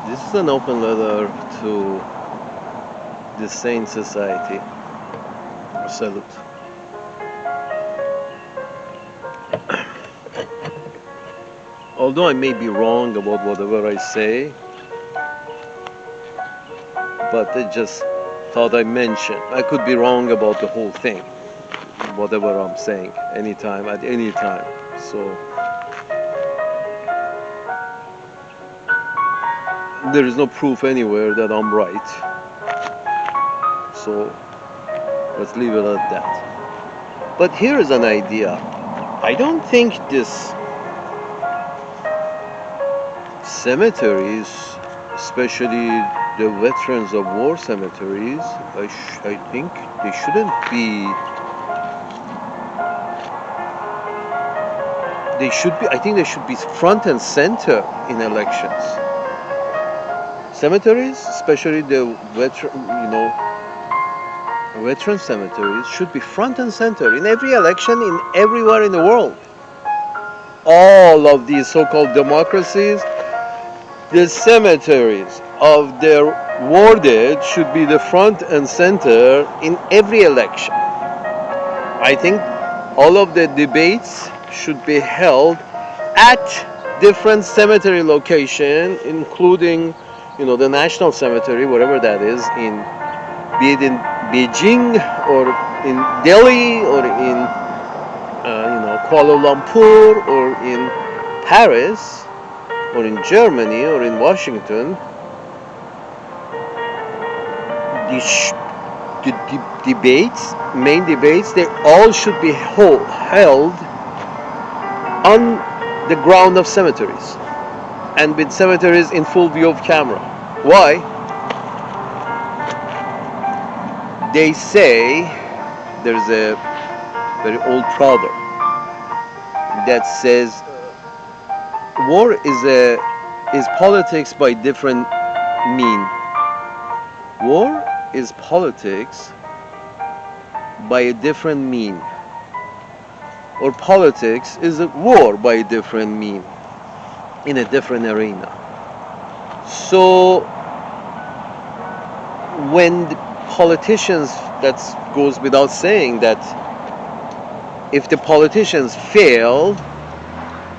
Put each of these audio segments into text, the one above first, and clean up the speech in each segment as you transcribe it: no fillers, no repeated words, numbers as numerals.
This is an open letter to the Sane Society. Salute. Although I may be wrong about whatever I say, but I just thought I mentioned. I could be wrong about the whole thing, whatever I'm saying, anytime, at any time. So there is no proof anywhere that I'm right. So let's leave it at that. But here is an idea. I don't think this cemeteries, especially the veterans of war cemeteries, I think they shouldn't be. They should be. I think they should be front and center in elections. Cemeteries, especially the veteran cemeteries, should be front and center in every election in everywhere in the world. All of these so-called democracies, the cemeteries of their war dead should be the front and center in every election. I think all of the debates should be held at different cemetery location, including, the National Cemetery, wherever that is, be it in Beijing or in Delhi or in, Kuala Lumpur or in Paris or in Germany or in Washington. The, debates, main debates, they all should be held on the ground of cemeteries and with cemeteries in full view of camera. Why? They say there's a very old proverb that says war is politics by different mean. War is politics by a different mean. Or politics is a war by a different mean in a different arena. So when the politicians, that goes without saying that if the politicians fail,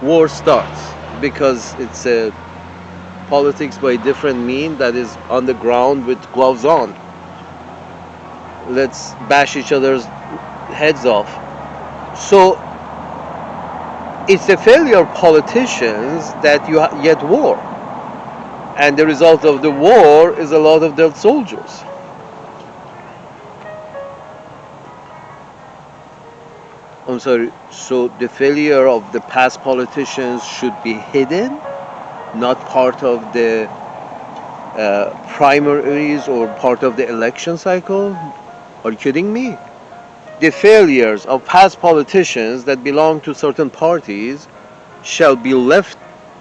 war starts, because it's a politics by different mean that is on the ground with gloves on. Let's bash each other's heads off. So it's the failure of politicians that you get war, and the result of the war is a lot of dead soldiers. I'm sorry, so the failure of the past politicians should be hidden, not part of the primaries or part of the election cycle? Are you kidding me? The failures of past politicians that belong to certain parties shall be left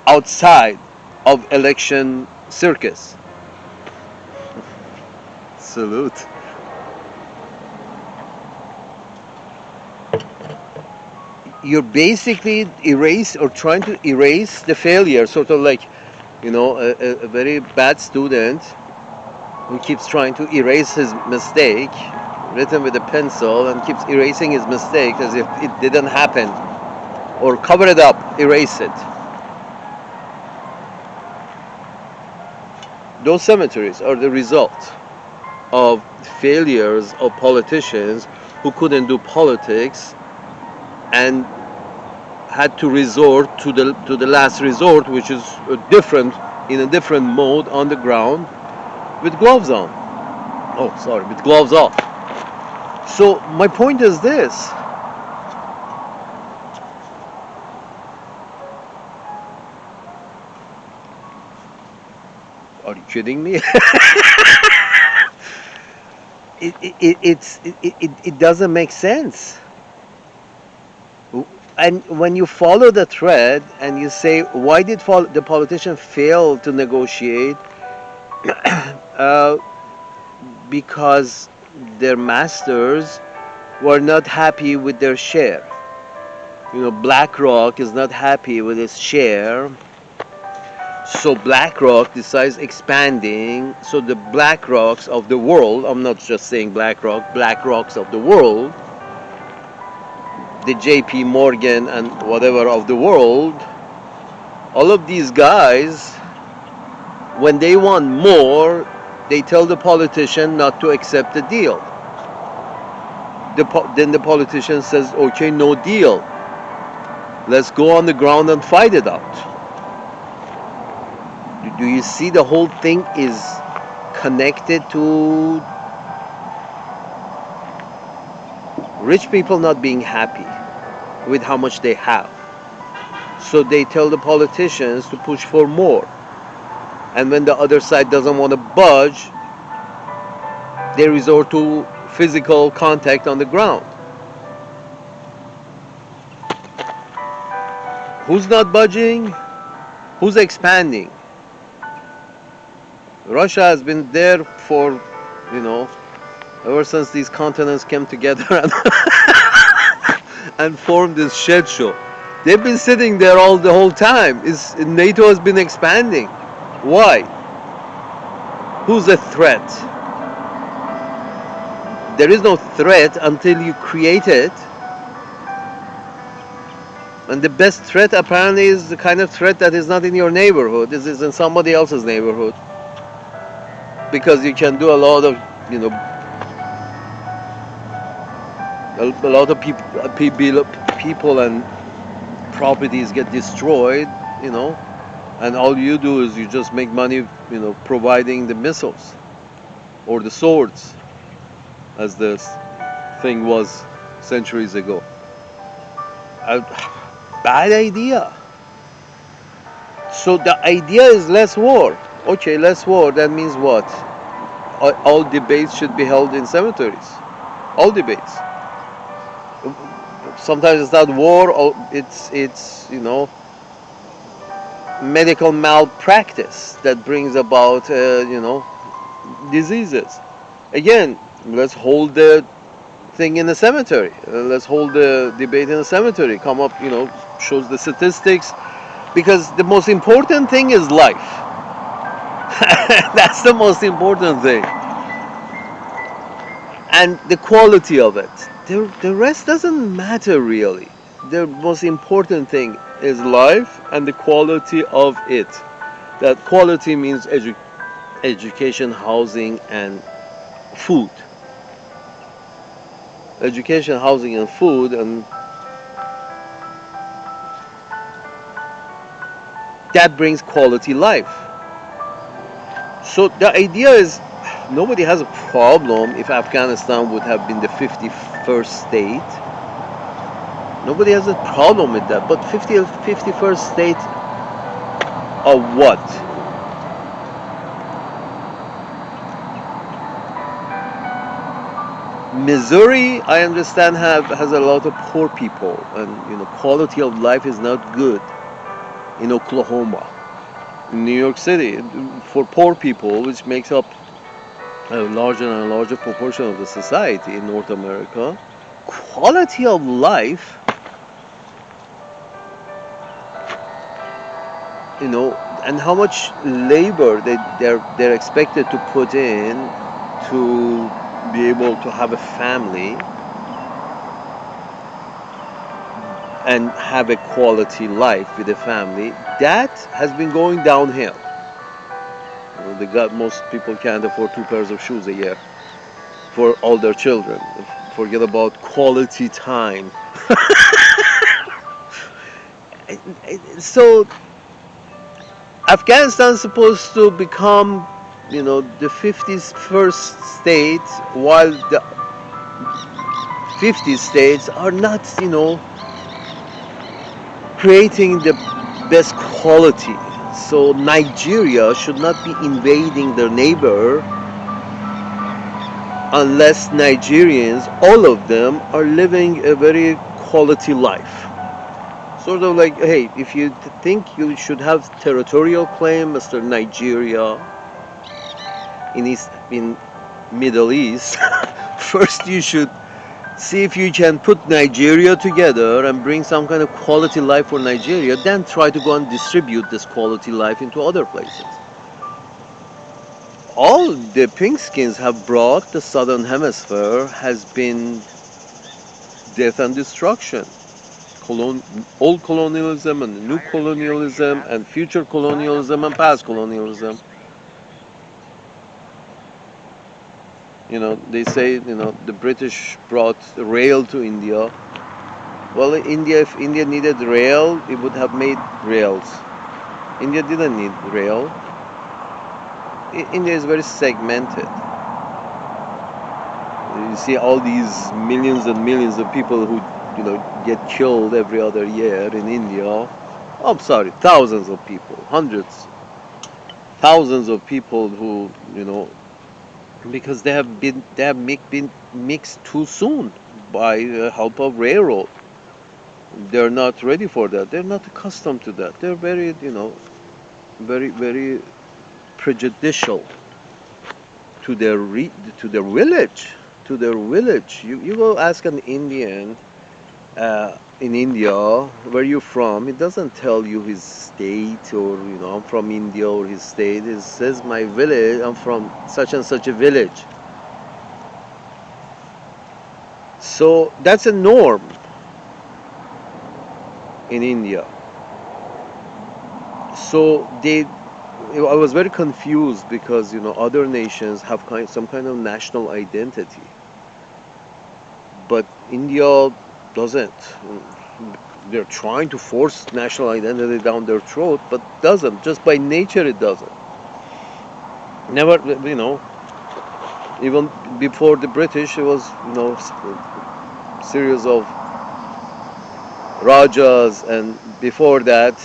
outside of election circus. Salute. You're basically trying to erase the failure, sort of like, a very bad student who keeps trying to erase his mistake, written with a pencil, and keeps erasing his mistake as if it didn't happen, or cover it up, erase it. Those cemeteries are the result of failures of politicians who couldn't do politics and had to resort to the last resort, which is in a different mode on the ground with gloves on. Oh, sorry, with gloves off. So my point is this. Are you kidding me? It doesn't make sense. And when you follow the thread and you say, why did the politician fail to negotiate? Because their masters were not happy with their share. BlackRock is not happy with its share. So BlackRock decides expanding. So the BlackRocks of the world, I'm not just saying BlackRock, BlackRocks of the world, the JP Morgan and whatever of the world, all of these guys, when they want more, they tell the politician not to accept the deal. Then the politician says, okay, no deal. Let's go on the ground and fight it out. Do you see the whole thing is connected to rich people not being happy with how much they have? So they tell the politicians to push for more. And when the other side doesn't want to budge, they resort to physical contact on the ground. Who's not budging? Who's expanding? Russia has been there for, ever since these continents came together and formed this shit show. They've been sitting there the whole time. NATO has been expanding. Why? Who's a threat? There is no threat until you create it. And the best threat apparently is the kind of threat that is not in your neighborhood. This is in somebody else's neighborhood. Because you can do a lot of, a lot of people and properties get destroyed, and all you do is you just make money, providing the missiles or the swords, as this thing was centuries ago. Bad idea. So the idea is less war. Okay, less war. That means what? All debates should be held in cemeteries. All debates. Sometimes it's not war. Or it's medical malpractice that brings about diseases. Again, let's hold the thing in the cemetery. Let's hold the debate in the cemetery. Come up, shows the statistics, because the most important thing is life. That's the most important thing, and the quality of it. The rest doesn't matter really. The most important thing is life and the quality of it. That quality means education, housing, and food. Education, housing, and food, and that brings quality life. So the idea is, nobody has a problem if Afghanistan would have been the 51st state. Nobody has a problem with that. But 51st state of what? Missouri, I understand, has a lot of poor people, and quality of life is not good. In Oklahoma, in New York City, for poor people, which makes up a larger and larger proportion of the society in North America, quality of life, and how much labor they're expected to put in to be able to have a family and have a quality life with a family, that has been going downhill. Most people can't afford 2 pairs of shoes a year for all their children. Forget about quality time. So Afghanistan is supposed to become, the 51st state, while the 50 states are not, creating the best quality. So Nigeria should not be invading their neighbor unless Nigerians, all of them, are living a very quality life. Sort of like, hey, if you think you should have territorial claim, Mr. Nigeria, in Middle East, first you should See if you can put Nigeria together and bring some kind of quality life for Nigeria, then try to go and distribute this quality life into other places. All the pink skins have brought the southern hemisphere has been death and destruction. Colon- Old colonialism and new colonialism and future colonialism and past colonialism. They say, the British brought rail to India. Well, India, if India needed rail, it would have made rails. India didn't need rail. India is very segmented. You see all these millions and millions of people who, get killed every other year in India. Oh, I'm sorry, thousands of people, hundreds, thousands of people who, because been mixed too soon by the help of railroad. They're not ready for that. They're not accustomed to that. They're very, very, very prejudicial to to their village, You go ask an Indian in India, where you from? It doesn't tell you his state or, I'm from India or his state. It says my village. I'm from such and such a village. So that's a norm in India. So I was very confused because, other nations have some kind of national identity, but India doesn't. They're trying to force national identity down their throat, but doesn't. Just by nature, it doesn't. Never, even before the British, it was, series of Rajas, and before that,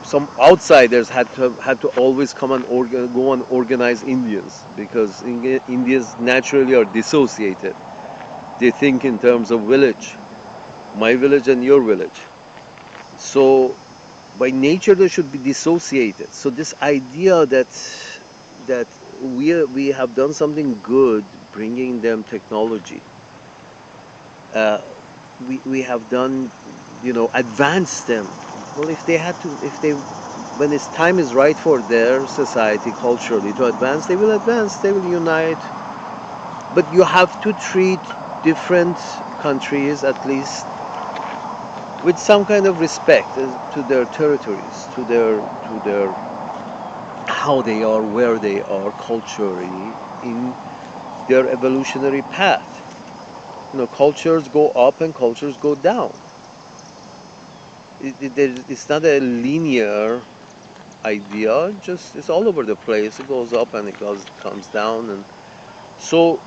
some outsiders had to always come and go and organize Indians, because Indians naturally are dissociated. They think in terms of village, my village and your village. So by nature they should be dissociated. So this idea that we have done something good, bringing them technology. Uh, we have done, advanced them. Well, if they, when its time is right for their society culturally to advance, they will advance. They will unite. But you have to treat different countries at least with some kind of respect to their territories, to their how they are, where they are culturally in their evolutionary path. Cultures go up and cultures go down. It's not a linear idea. Just it's all over the place. It goes up and comes down, and so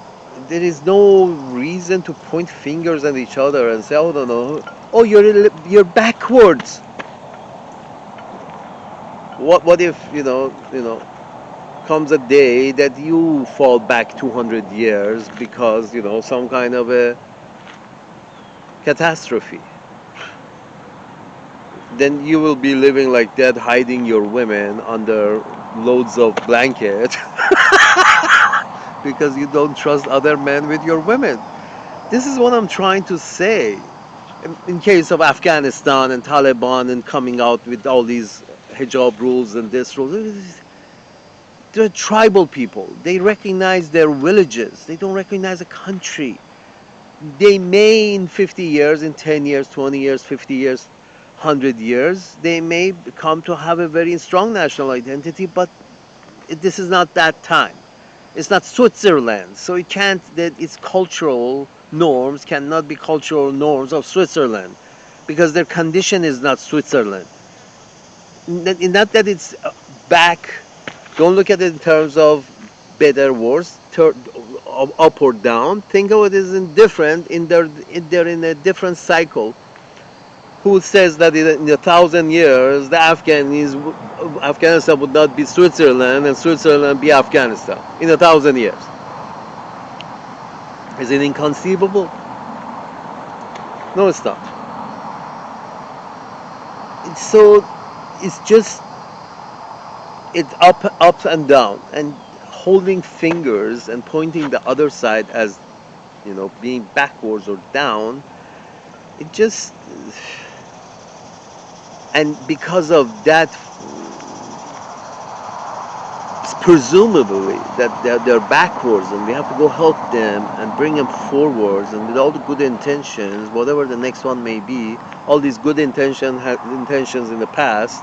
there is no reason to point fingers at each other and say, "Oh no, oh you're backwards." What if comes a day that you fall back 200 years because some kind of a catastrophe? Then you will be living like that, hiding your women under loads of blanket because you don't trust other men with your women. This is what I'm trying to say. In case of Afghanistan and Taliban and coming out with all these hijab rules and this rules, they're tribal people. They recognize their villages. They don't recognize a country. They may in 50 years, in 10 years, 20 years, 50 years, 100 years, they may come to have a very strong national identity, but this is not that time. It's not Switzerland, so it can't, that its cultural norms cannot be cultural norms of Switzerland because their condition is not Switzerland. Not that it's back. Don't look at it in terms of better, worse, up or down. Think of it as indifferent. They're in a different cycle. Who says that in 1,000 years Afghanistan would not be Switzerland and Switzerland be Afghanistan in 1,000 years? Is it inconceivable? No, it's not. So it's just it's up and down, and holding fingers and pointing the other side as being backwards or down. It just, and because of that, presumably that they're backwards, and we have to go help them and bring them forwards, and with all the good intentions, whatever the next one may be, all these good intentions in the past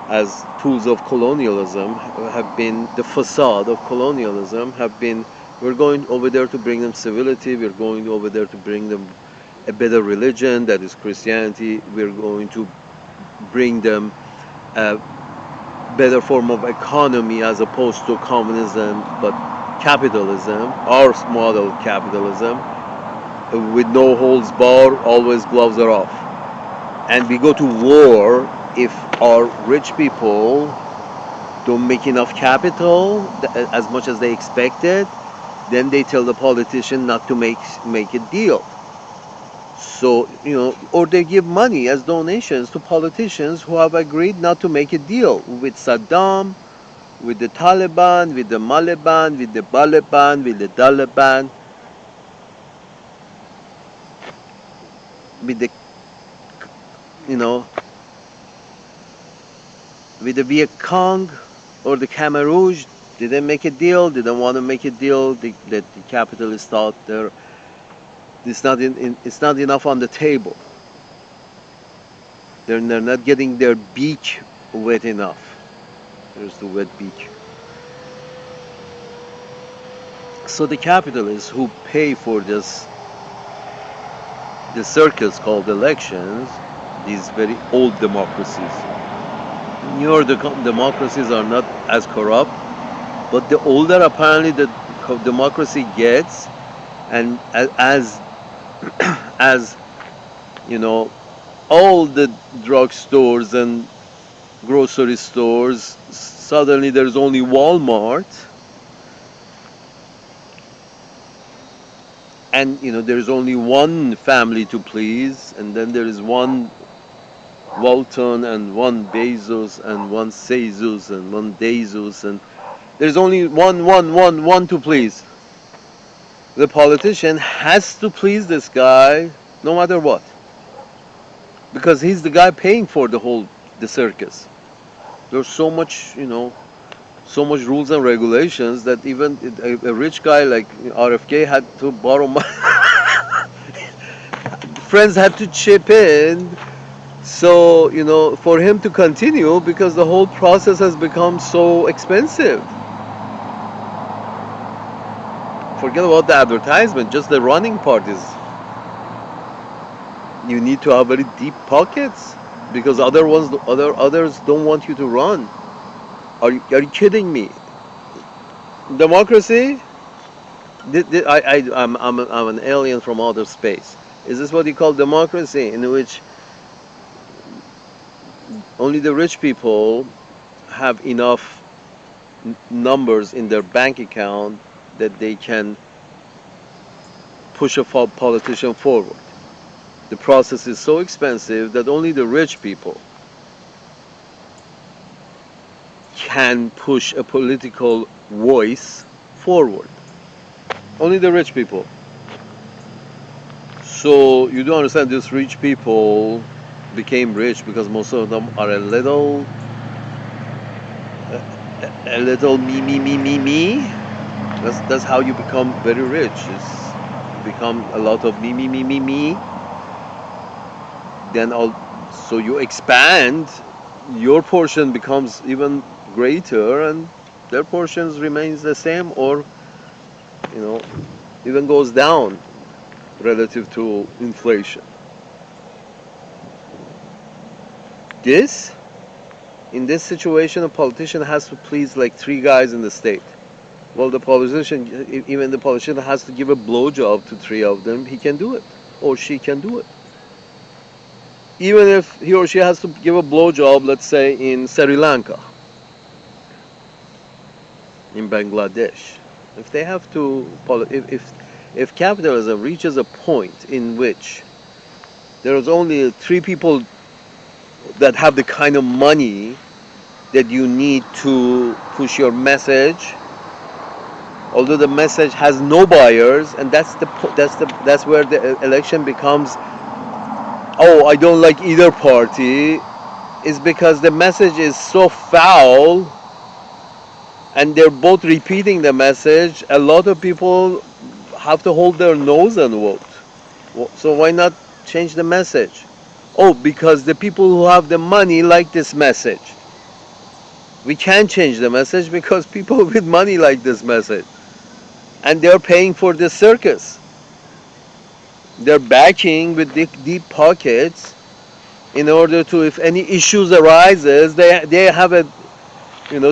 as tools of colonialism have been the facade of colonialism, have been, we're going over there to bring them civility, we're going over there to bring them a better religion, that is Christianity, we're going to bring them a better form of economy as opposed to communism, but capitalism, our model capitalism, with no holds barred, always gloves are off. And we go to war if our rich people don't make enough capital, as much as they expected, then they tell the politician not to make a deal. So, or they give money as donations to politicians who have agreed not to make a deal with Saddam, with the Taliban, with the Maliban, with the Baliban, with the Taliban, with the, you know, with the Viet Cong or the Khmer Rouge. Didn't make a deal, didn't want to make a deal. That the capitalists thought it's not enough on the table. They're not getting their beak wet enough. There's the wet beak. So the capitalists who pay for the circus called elections, these very old democracies. Newer democracies are not as corrupt, but the older apparently the democracy gets, and as all the drugstores and grocery stores, suddenly there's only Walmart, and there's only one family to please, and then there is one Walton and one Bezos and one Sezus and one Dezus, and there's only one to please. The politician has to please this guy no matter what, because he's the guy paying for the circus. There's so much rules and regulations that even a rich guy like RFK had to borrow money. Friends had to chip in, so for him to continue, because the whole process has become so expensive. Forget about the advertisement, just the running part is, you need to have very deep pockets, because others don't want you to run. Are you kidding me? Democracy? I'm an alien from outer space. Is this what you call democracy, in which only the rich people have enough numbers in their bank account that they can push a politician forward? The process is so expensive that only the rich people can push a political voice forward. Only the rich people. So you do understand, these rich people became rich because most of them are a little me. That's how you become very rich. You become a lot of me. Then so you expand, your portion becomes even greater, and their portions remains the same, or even goes down relative to inflation. In this situation, a politician has to please like 3 guys in the state. Well, even the politician has to give a blowjob to 3 of them. He can do it, or she can do it. Even if he or she has to give a blowjob, let's say in Sri Lanka, in Bangladesh, if they have to, if capitalism reaches a point in which there is only 3 people that have the kind of money that you need to push your message, although the message has no buyers, and that's where the election becomes, oh, I don't like either party, is because the message is so foul and they're both repeating the message. A lot of people have to hold their nose and vote. So why not change the message? Oh, because the people who have the money like this message. We can't change the message because people with money like this message. And they're paying for this circus. They're backing with deep pockets in order to, if any issues arises, they have a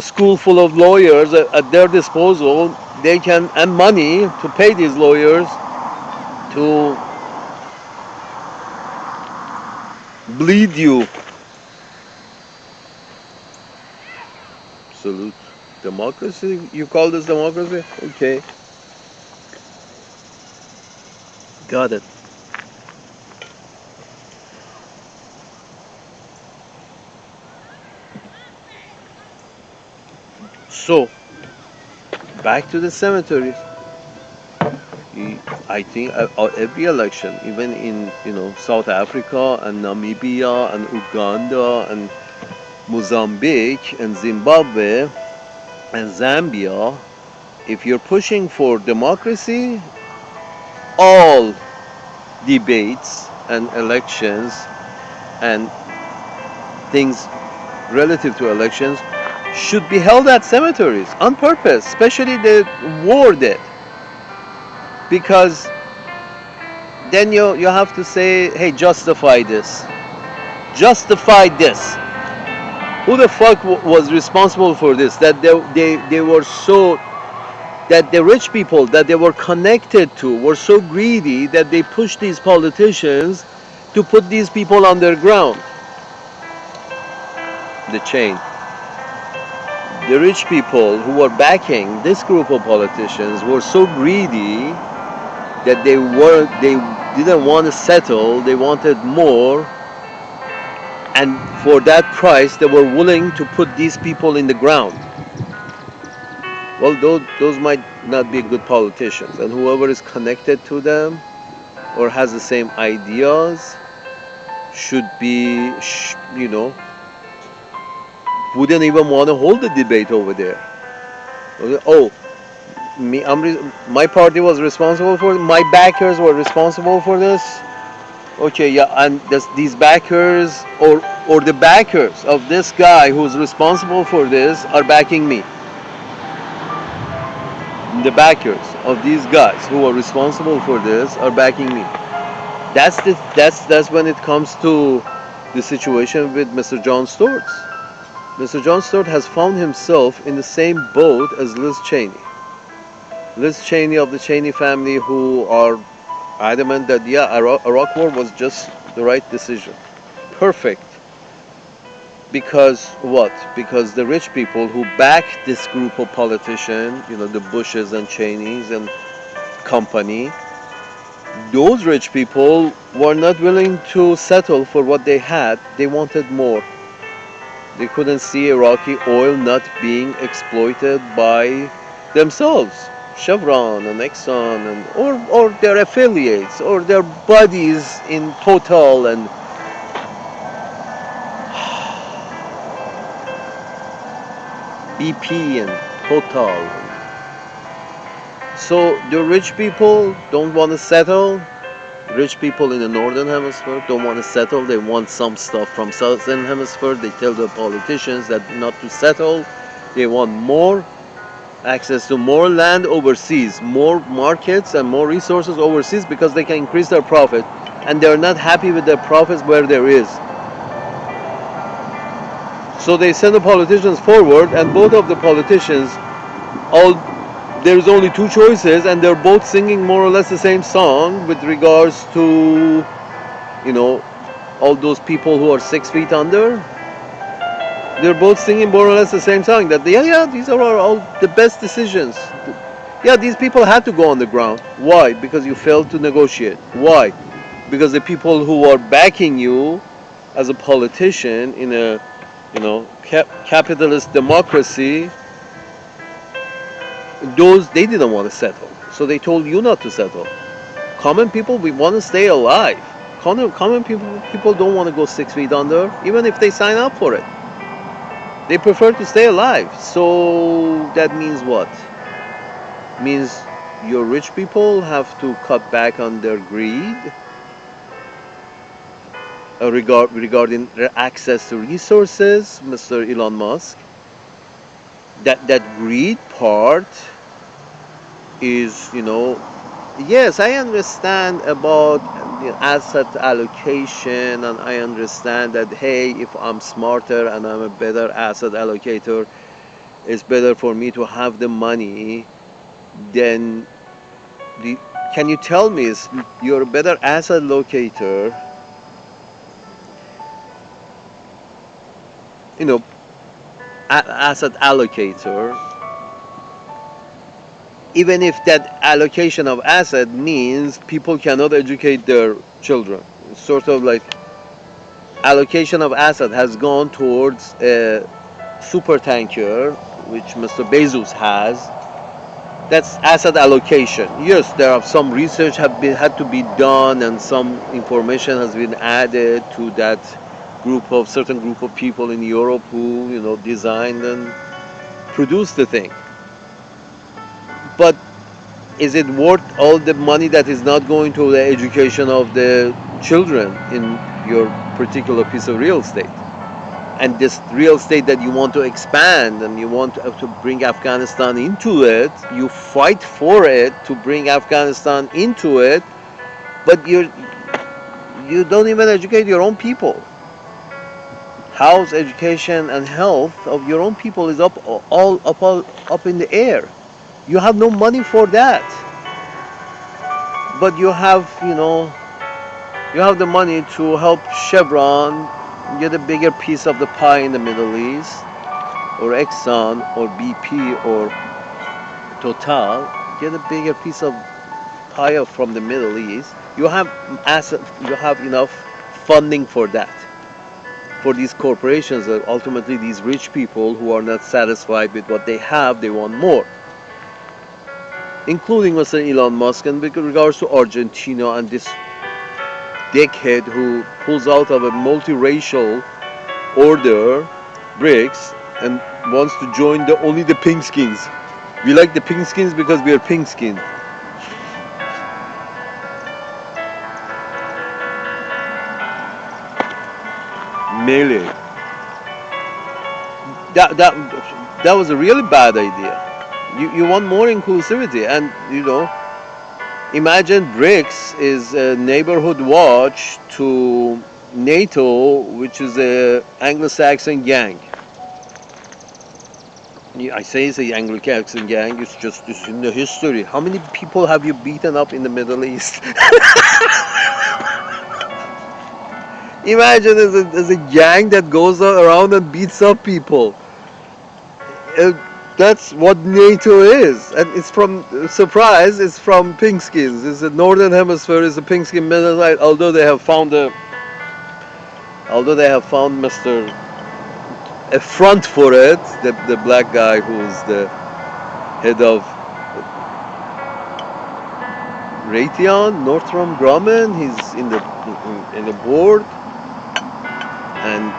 school full of lawyers at their disposal. They can, and money to pay these lawyers to bleed you. Salute. Democracy? You call this democracy? Okay. Got it. So, back to the cemeteries. I think every election, even in South Africa and Namibia and Uganda and Mozambique and Zimbabwe and Zambia, if you're pushing for democracy, all debates and elections and things relative to elections should be held at cemeteries on purpose, especially the war dead, because then you have to say, hey, justify this. Who the fuck was responsible for this? That they were so, that the rich people that they were connected to were so greedy that they pushed these politicians to put these people underground. The chain. The rich people who were backing this group of politicians were so greedy that they didn't want to settle. They wanted more, and for that price, they were willing to put these people in the ground. Well, those might not be good politicians, and whoever is connected to them or has the same ideas should be, wouldn't even want to hold the debate over there. Oh, my party was responsible for it. My backers were responsible for this. Okay, yeah, and these backers or the backers of this guy who's responsible for this are backing me. The backers of these guys who are responsible for this are backing me. That's when it comes to the situation with Mr. John Stewart. Mr. John Stewart has found himself in the same boat as Liz Cheney. Liz Cheney of the Cheney family, who are adamant that Iraq War was just the right decision. Perfect. Because what? Because the rich people who back this group of politicians, the Bushes and Cheneys and company, those rich people were not willing to settle for what they had. They wanted more. They couldn't see Iraqi oil not being exploited by themselves. Chevron and Exxon or their affiliates or their buddies in Total and BP and Total. So the rich people don't want to settle. Rich people in the northern hemisphere don't want to settle. They want some stuff from southern hemisphere. They tell the politicians that not to settle. They want more access to more land overseas, more markets and more resources overseas because they can increase their profit, and they're not happy with their profits where there is. So they send the politicians forward, and both of the politicians, there's only two choices, and they're both singing more or less the same song with regards to, all those people who are 6 feet under. They're both singing more or less the same song, that these are all the best decisions. Yeah, these people had to go on the ground. Why? Because you failed to negotiate. Why? Because the people who are backing you as a politician in a capitalist democracy Those they didn't want to settle, so they told you not to settle. Common people, we want to stay alive. Common people don't want to go 6 feet under, even if they sign up for it. They prefer to stay alive. So that means what? Means your rich people have to cut back on their greed regarding their access to resources, Mr. Elon Musk. That greed part is, yes, I understand about the asset allocation, and I understand that, hey, if I'm smarter and I'm a better asset allocator, it's better for me to have the money. Then the, can you tell me, is you're a better asset locator, you know asset allocator, even if that allocation of asset means people cannot educate their children? It's sort of like allocation of asset has gone towards a super tanker, which Mr. Bezos has. That's asset allocation. Yes, there are some research had to be done, and some information has been added to that certain group of people in Europe who designed and produced the thing. But is it worth all the money that is not going to the education of the children in your particular piece of real estate? And this real estate that you want to expand and you want to bring Afghanistan into it, you fight for it to bring Afghanistan into it, but you don't even educate your own people. House education and health of your own people is up in the air. You have no money for that, but you have the money to help Chevron get a bigger piece of the pie in the Middle East, or Exxon or BP or Total get a bigger piece of pie from the Middle East. You have enough funding for that. For these corporations, ultimately these rich people who are not satisfied with what they have, they want more. Including Mr. Elon Musk, and with regards to Argentina and this dickhead who pulls out of a multiracial order, BRICS, and wants to join only the pink skins. We like the pink skins because we are pink skinned. Melee. That was a really bad idea. You want more inclusivity, and imagine BRICS is a neighborhood watch to NATO, which is a Anglo-Saxon gang. I say it's a Anglo-Saxon gang. It's just in the history. How many people have you beaten up in the Middle East? Imagine as a gang that goes around and beats up people. Uh, that's what NATO is, and it's from surprise. It's from pinkskins. It's the northern hemisphere. Is a pinkskin Mennonite. Although they have found a front for it. The black guy who's the head of Raytheon, Northrop Grumman. He's in the board, and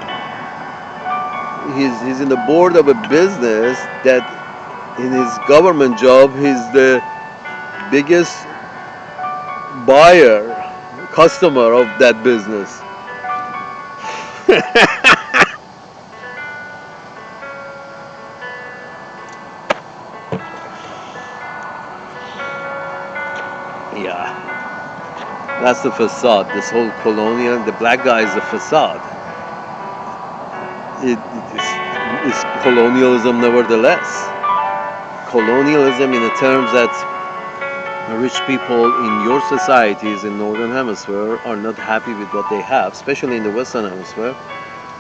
he's in the board of a business that in his government job he's the biggest buyer, customer of that business. Yeah, that's the facade. This whole colonial, the black guy is the facade. It's colonialism nevertheless. Colonialism in the terms that rich people in your societies in northern hemisphere are not happy with what they have, especially in the western hemisphere.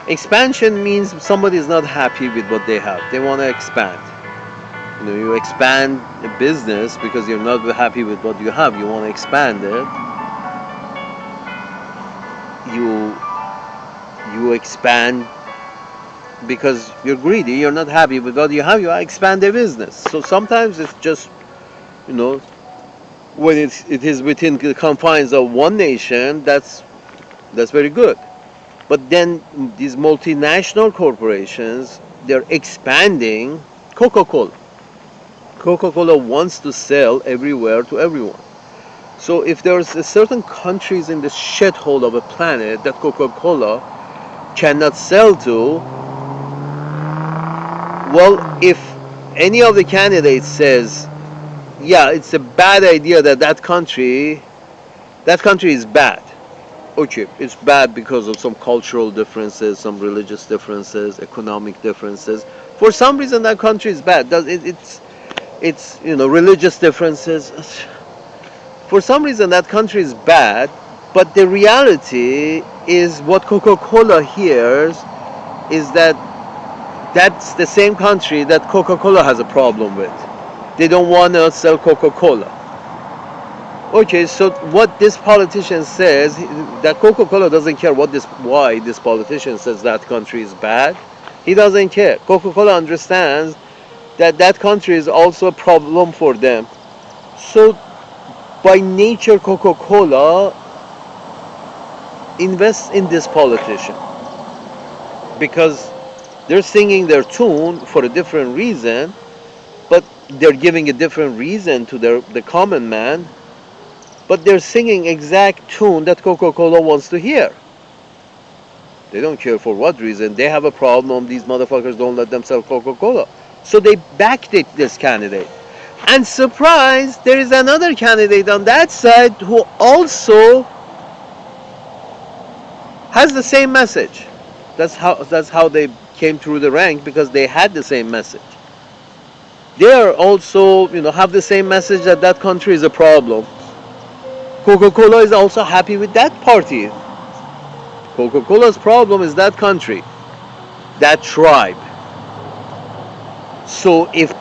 Expansion means somebody is not happy with what they have. They want to expand. You expand a business because you're not happy with what you have. You want to expand it. You expand because you're greedy, you're not happy with what you have, you expand their business. So sometimes it's just, you know, when it is within the confines of one nation, that's very good. But then these multinational corporations, they're expanding. Coca-Cola. Coca-Cola wants to sell everywhere to everyone. So if there's a certain countries in the shithole of a planet that Coca-Cola cannot sell to, well, if any of the candidates says, yeah, it's a bad idea that country is bad. Okay, it's bad because of some cultural differences, some religious differences, economic differences. For some reason, that country is bad. It's religious differences. For some reason, that country is bad. But the reality is, what Coca-Cola hears is that that's the same country that Coca-Cola has a problem with. They don't want to sell Coca-Cola. Okay, so what this politician says, that Coca-Cola doesn't care why this politician says that country is bad. He doesn't care. Coca-Cola understands that that country is also a problem for them. So by nature, Coca-Cola invests in this politician because they're singing their tune for a different reason, but they're giving a different reason to the common man, but they're singing exact tune that Coca-Cola wants to hear. They don't care for what reason. They have a problem. These motherfuckers don't let them sell Coca-Cola. So they backed this candidate. And surprise, there is another candidate on that side who also has the same message. That's how they came through the rank, because they had the same message. They are also, have the same message that that country is a problem. Coca-Cola is also happy with that party. Coca-Cola's problem is that country, that tribe. So if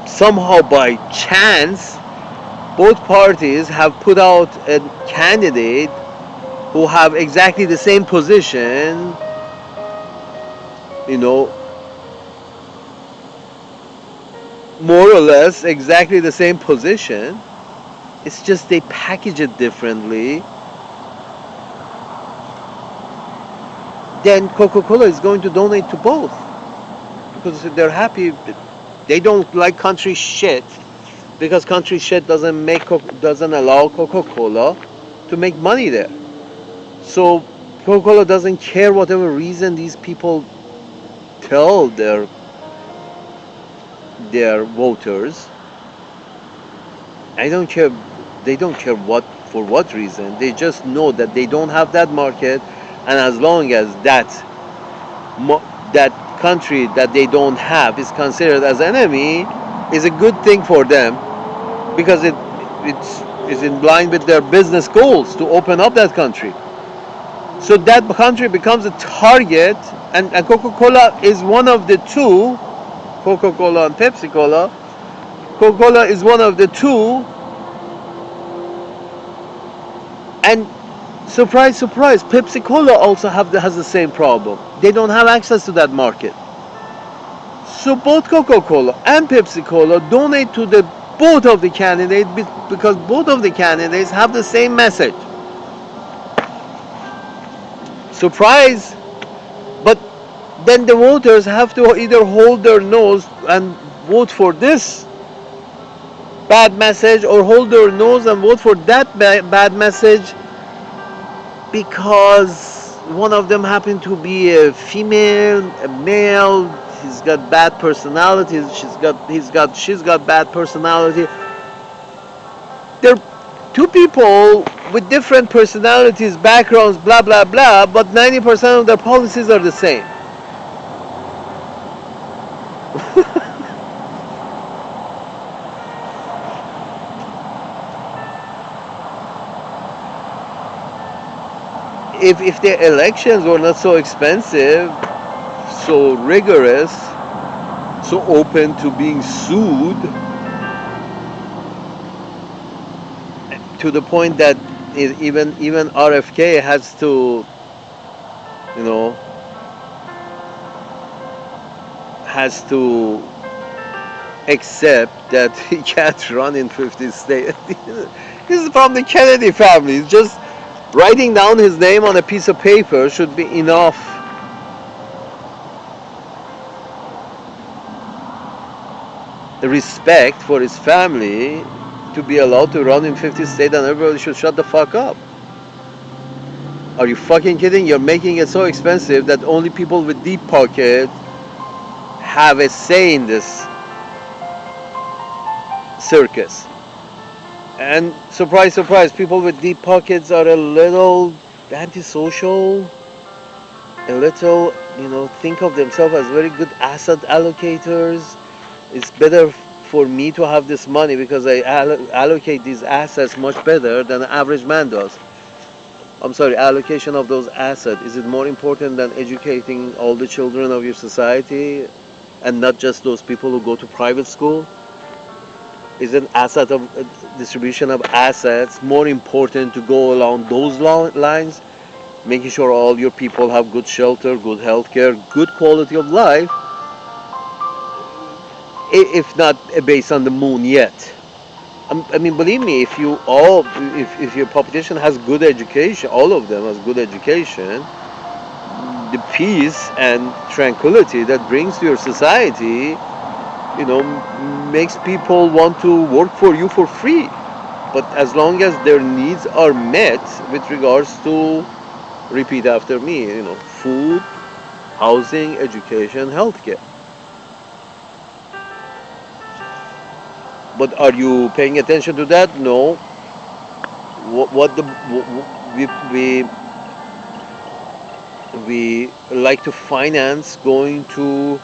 somehow by chance both parties have put out a candidate who have exactly the same position, you know, more or less exactly the same position, it's just they package it differently, then Coca-Cola is going to donate to both because they're happy. They don't like country shit because country shit doesn't allow Coca-Cola to make money there. So Coca-Cola doesn't care whatever reason these people tell their voters. I don't care. They don't care for what reason. They just know that they don't have that market, and as long as that country that they don't have is considered as enemy, is a good thing for them because it's is in line with their business goals to open up that country. So that country becomes a target, and Coca-Cola is one of the two. Coca-Cola and Pepsi-Cola. Coca-Cola is one of the two, and surprise, surprise, Pepsi-Cola also has the same problem. They don't have access to that market. So both Coca-Cola and Pepsi-Cola donate to the both of the candidates because both of the candidates have the same message. Surprise! But then the voters have to either hold their nose and vote for this bad message, or hold their nose and vote for that bad message because one of them happened to be a female, a male. He's got bad personality. She's got bad personality. They're two people with different personalities, backgrounds, blah blah blah. But 90% of their policies are the same. If the elections were not so expensive, so rigorous, so open to being sued, to the point that even RFK has to, you know, has to accept that he can't run in 50 states. This is from the Kennedy family. It's just writing down his name on a piece of paper should be enough respect for his family to be allowed to run in 50 states, and everybody should shut the fuck up. Are you fucking kidding? You're making it so expensive that only people with deep pockets have a say in this circus. And surprise, surprise, people with deep pockets are a little antisocial, a little, think of themselves as very good asset allocators. It's better for me to have this money because I allocate these assets much better than an average man does. I'm sorry, allocation of those assets. Is it more important than educating all the children of your society and not just those people who go to private school? Is an asset of distribution of assets more important to go along those lines, making sure all your people have good shelter, good healthcare, good quality of life, if not based on the moon yet? I mean, believe me, if your population has good education, all of them has good education, the peace and tranquility that brings to your society, makes people want to work for you for free. But as long as their needs are met with regards to, repeat after me, food, housing, education, healthcare. But are you paying attention to that? No. What the we we like to finance going to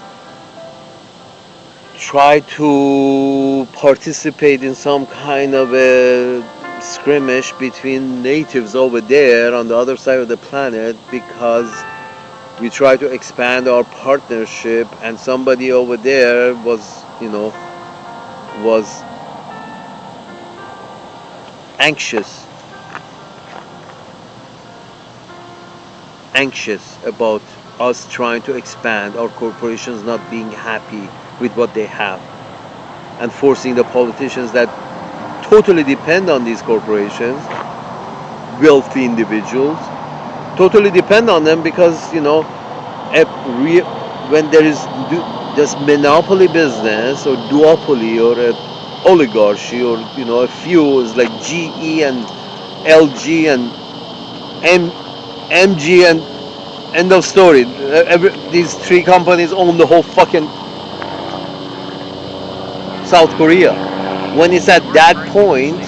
try to participate in some kind of a skirmish between natives over there on the other side of the planet because we try to expand our partnership, and somebody over there was anxious anxious about us trying to expand, our corporations not being happy with what they have, and forcing the politicians that totally depend on these corporations, wealthy individuals, totally depend on them because when there is this monopoly business or duopoly or a oligarchy or a few is like GE and LG and M, MG and end of story. These three companies own the whole fucking South Korea. When it's at that point,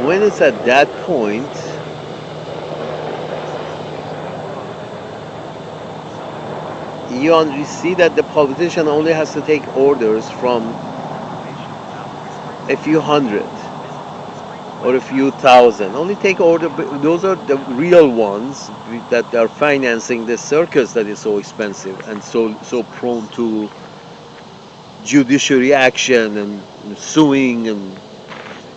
when it's at that point, you see that the politician only has to take orders from a few hundred or a few thousand. Only take order. Those are the real ones that are financing the circus that is so expensive and so prone to judiciary action and suing and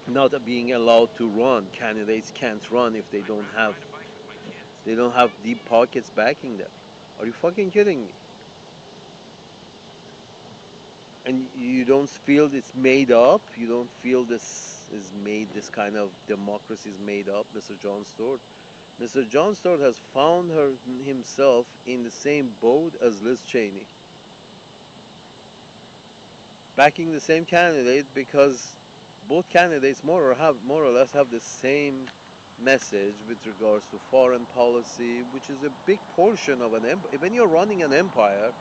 not being allowed to run. Candidates can't run if they don't have deep pockets backing them. Are you fucking kidding me? And you don't feel it's made up. You don't feel this kind of democracy is made up, Mr. John Stewart. Mr. John Stewart has found himself in the same boat as Liz Cheney, backing the same candidate because both candidates more or less have the same message with regards to foreign policy, which is a big portion of an empire. When you're running an empire,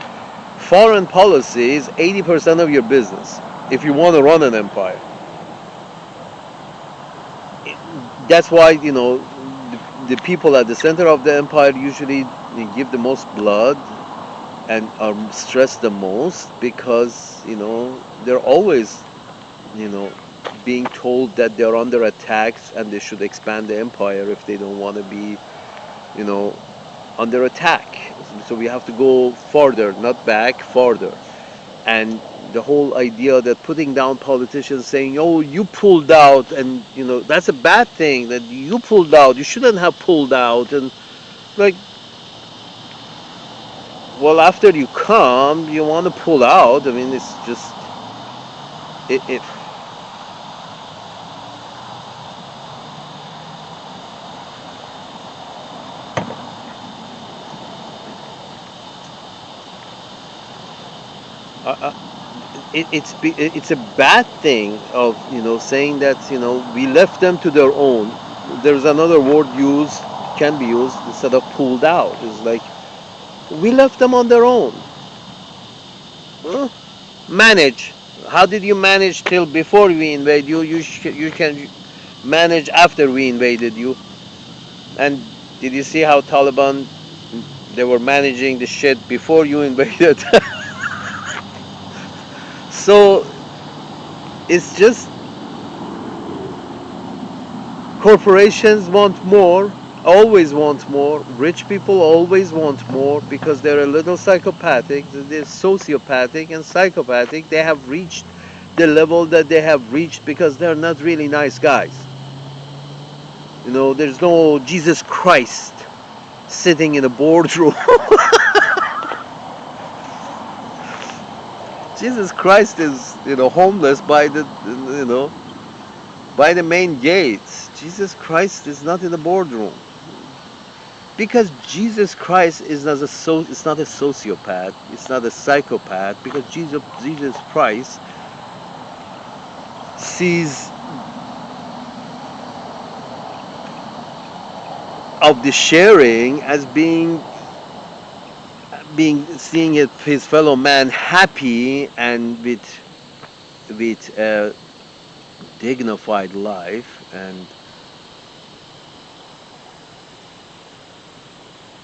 foreign policy is 80% of your business. If you want to run an empire, that's why the people at the center of the empire usually give the most blood and are stressed the most because they're always you know being told that they're under attacks and they should expand the empire if they don't want to be, you know, under attack. So we have to go farther, not back, farther. And the whole idea that putting down politicians saying, "Oh, you pulled out," and that's a bad thing. That you pulled out, you shouldn't have pulled out, and like, well, after you come, you want to pull out. I mean, it's just it. Uh, it's a bad thing of saying that we left them to their own. There's another word used, can be used instead of pulled out. It's like we left them on their own. Huh? Manage. How did you manage till before we invade you? You can manage after we invaded you. And did you see how Taliban, they were managing the shit before you invaded? So it's just corporations want more, always want more. Rich people always want more because they're a little psychopathic. They're sociopathic and psychopathic. They have reached the level that they have reached because they're not really nice guys. There's no Jesus Christ sitting in a boardroom. Jesus Christ is, homeless by the, by the main gates. Jesus Christ is not in the boardroom. Because Jesus Christ is not it's not a sociopath, it's not a psychopath, because Jesus Christ sees of the sharing as seeing his fellow man happy and with a dignified life and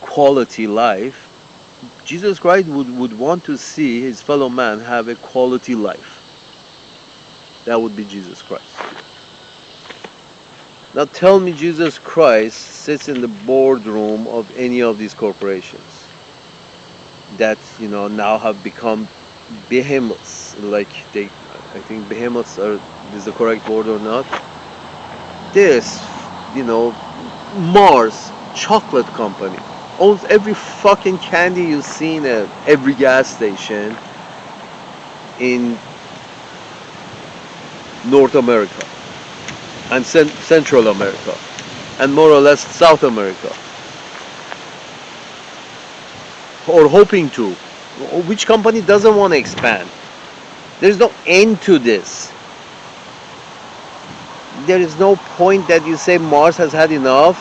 quality life. Jesus Christ would want to see his fellow man have a quality life. That would be Jesus Christ. Now tell me Jesus Christ sits in the boardroom of any of these corporations that now have become behemoths. Like I think behemoths is the correct word or not. This, Mars chocolate company owns every fucking candy you see in every gas station in North America and Central America and more or less South America, or hoping to. Which company doesn't want to expand? There's no end to this. There is no point that you say Mars has had enough.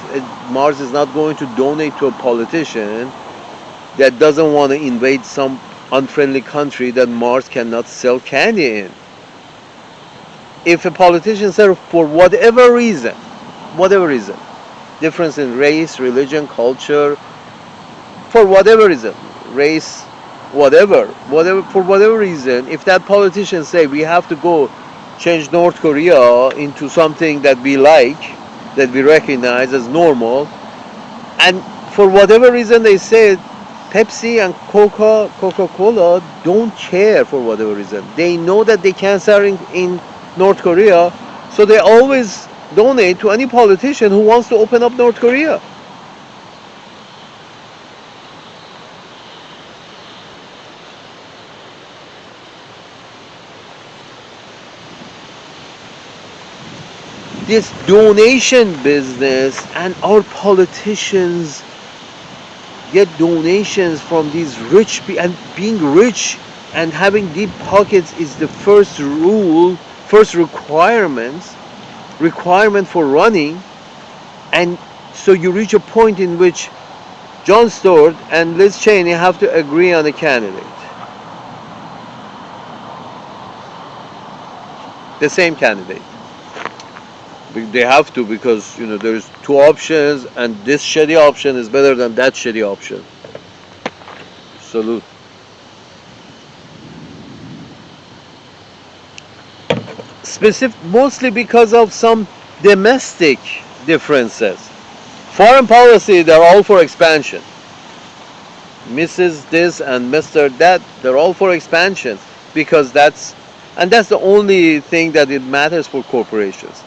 Mars is not going to donate to a politician that doesn't want to invade some unfriendly country that Mars cannot sell candy in. If a politician said for whatever reason, difference in race, religion, culture, for whatever reason, race, for whatever reason, if that politician say we have to go change North Korea into something that we like, that we recognize as normal, and for whatever reason they say Pepsi and Coca-Cola don't care for whatever reason. They know that they can't sell in North Korea, so they always donate to any politician who wants to open up North Korea. This donation business, and our politicians get donations from these rich people, and being rich and having deep pockets is the first rule, first requirement for running. And so you reach a point in which Jon Stewart and Liz Cheney have to agree on a candidate, the same candidate. They have to, because there's two options and this shitty option is better than that shitty option. Salute. mostly because of some domestic differences. Foreign policy, they're all for expansion. Mrs. This and Mr. That, they're all for expansion because that's the only thing that it matters for corporations.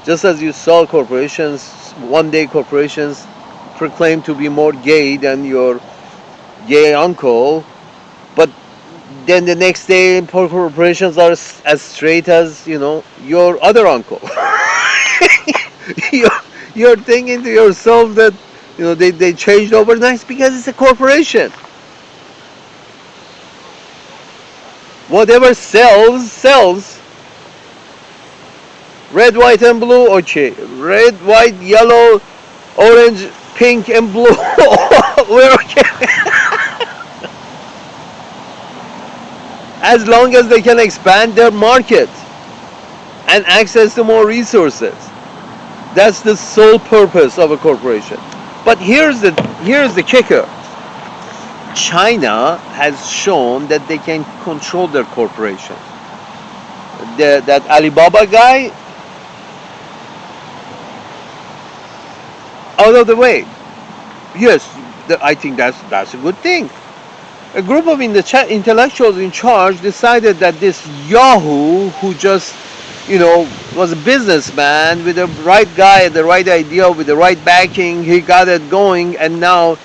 Just as you saw corporations, one day corporations proclaim to be more gay than your gay uncle, but then the next day corporations are as straight as your other uncle. you're, you're thinking to yourself that they changed overnight because it's a corporation. Whatever sells. Red, white, and blue. Okay. Red, white, yellow, orange, pink, and blue. We're okay. As long as they can expand their market and access to more resources. That's the sole purpose of a corporation. But here's the kicker. China has shown that they can control their corporation. That Alibaba guy, out of the way. Yes, I think that's a good thing. A group of intellectuals in charge decided that this Yahoo, who just was a businessman with the right guy, the right idea, with the right backing, he got it going, and now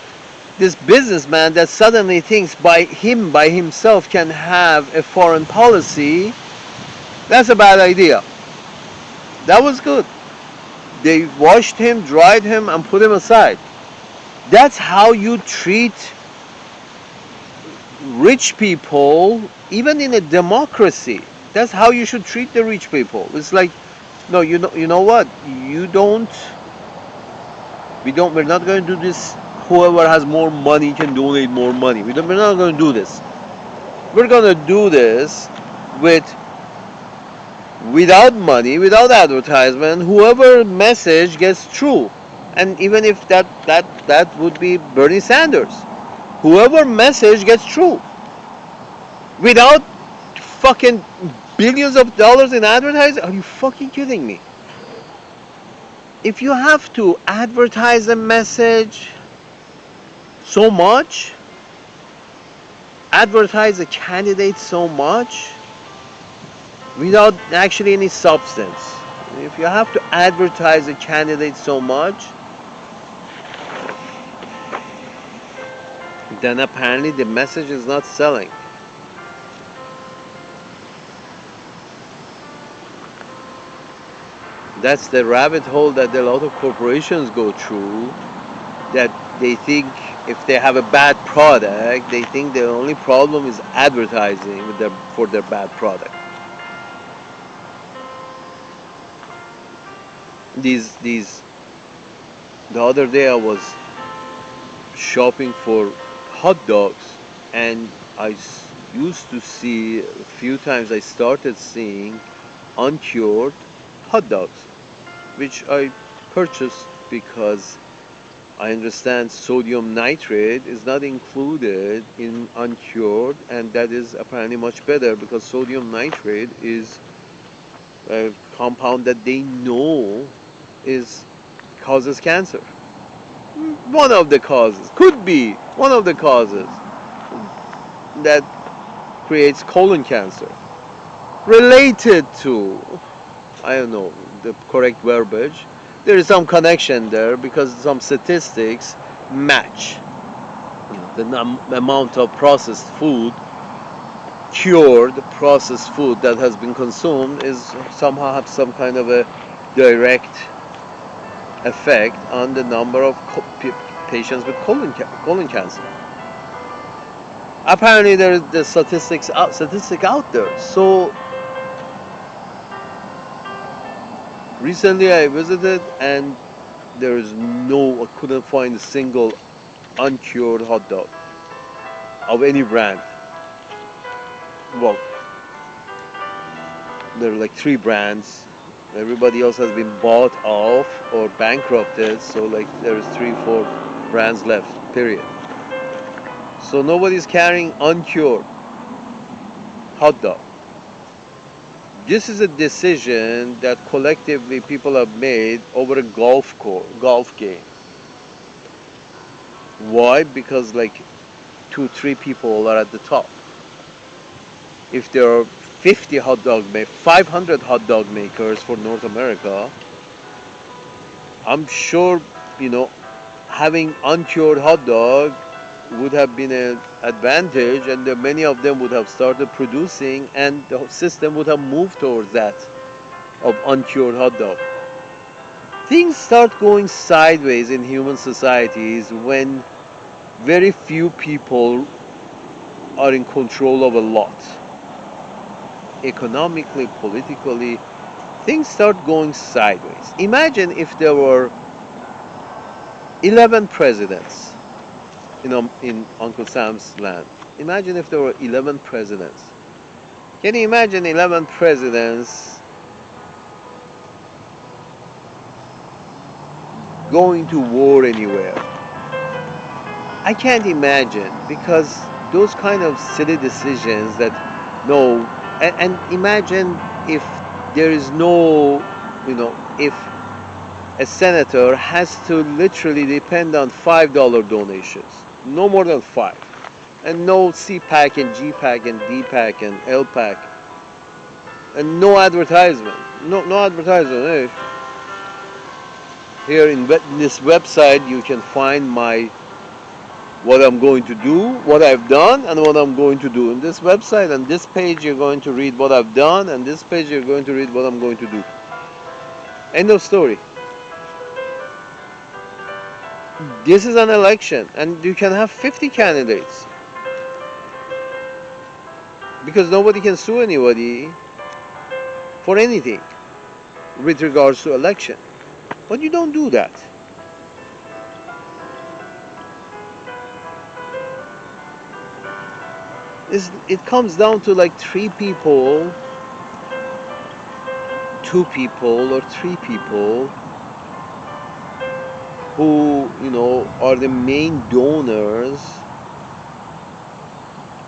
this businessman that suddenly thinks by himself can have a foreign policy, that's a bad idea. That was good. They washed him, dried him, and put him aside. That's how you treat rich people, even in a democracy. That's how you should treat the rich people. It's like, no, you know what? We're not going to do this. Whoever has more money can donate more money. We're not going to do this. We're going to do this with without money, without advertisement. Whoever message gets through, and even if that would be Bernie Sanders, whoever message gets through without fucking billions of dollars in advertising. Are you fucking kidding me? If you have to advertise a message so much, advertise a candidate so much without actually any substance, if you have to advertise a candidate so much, then apparently the message is not selling. That's the rabbit hole that a lot of corporations go through, that they think if they have a bad product, they think the only problem is advertising for their bad product. These the other day I was shopping for hot dogs, and used to see a few times, I started seeing uncured hot dogs, which I purchased because I understand sodium nitrate is not included in uncured, and that is apparently much better because sodium nitrate is a compound that they know is causes cancer. One of the causes, could be one of the causes that creates colon cancer. Related to, I don't know the correct verbiage, there is some connection there because some statistics match. The amount of processed food, cured processed food that has been consumed is somehow have some kind of a direct effect on the number of patients with colon cancer. Apparently, there is the statistic out there. So recently, I visited, and I couldn't find a single uncured hot dog of any brand. Well, there are like 3 brands. Everybody else has been bought off or bankrupted, so like there's 3, 4 brands left, period. So nobody's carrying uncured hot dog. This is a decision that collectively people have made over a golf game. Why? Because like two, three people are at the top. If there are 50 500 hot dog makers for North America, I'm sure, you know, having uncured hot dog would have been an advantage, and many of them would have started producing, and the system would have moved towards that of uncured hot dog. Things start going sideways in human societies when very few people are in control of a lot. Economically, politically, things start going sideways. Imagine if there were 11 presidents in Uncle Sam's land. Imagine if there were 11 presidents. Can you imagine 11 presidents going to war anywhere? I can't imagine, because those kind of silly decisions that no, and imagine if there is no, if a senator has to literally depend on $5 donations, no more than five, and no CPAC and GPAC and DPAC and LPAC, and no advertisement, no advertisement. Here in this website, you can find my what I'm going to do, what I've done, and what I'm going to do. In this website, on this page, you're going to read what I've done, and this page, you're going to read what I'm going to do. End of story. This is an election, and you can have 50 candidates, because nobody can sue anybody for anything with regards to election. But you don't do that. It comes down to like three people, two people, or three people who, are the main donors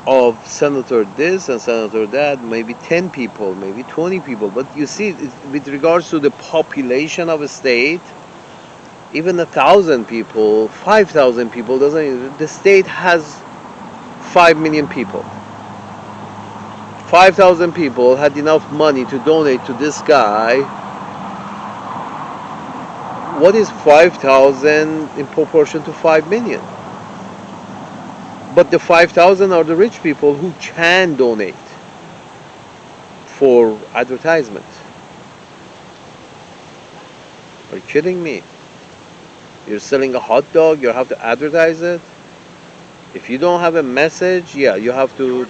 of senator this and senator that, maybe 10 people, maybe 20 people. But you see, with regards to the population of a state, even 1,000 people, 5,000 people doesn't. The state has 5 million people. 5,000 people had enough money to donate to this guy. What is 5,000 in proportion to 5 million? But the 5,000 are the rich people who can donate for advertisement. Are you kidding me? You're selling a hot dog, you have to advertise it. If you don't have a message, yeah, you have to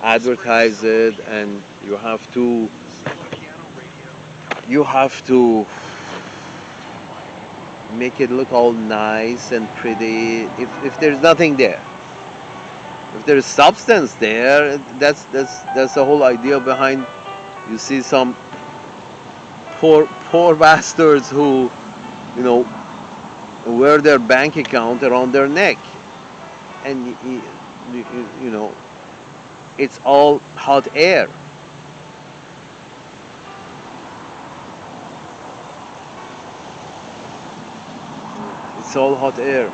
advertise it, and you have to make it look all nice and pretty. If there's nothing there, if there's substance there, that's the whole idea behind. You see some poor bastards who, wear their bank account around their neck, and it's all hot air. It's all hot air.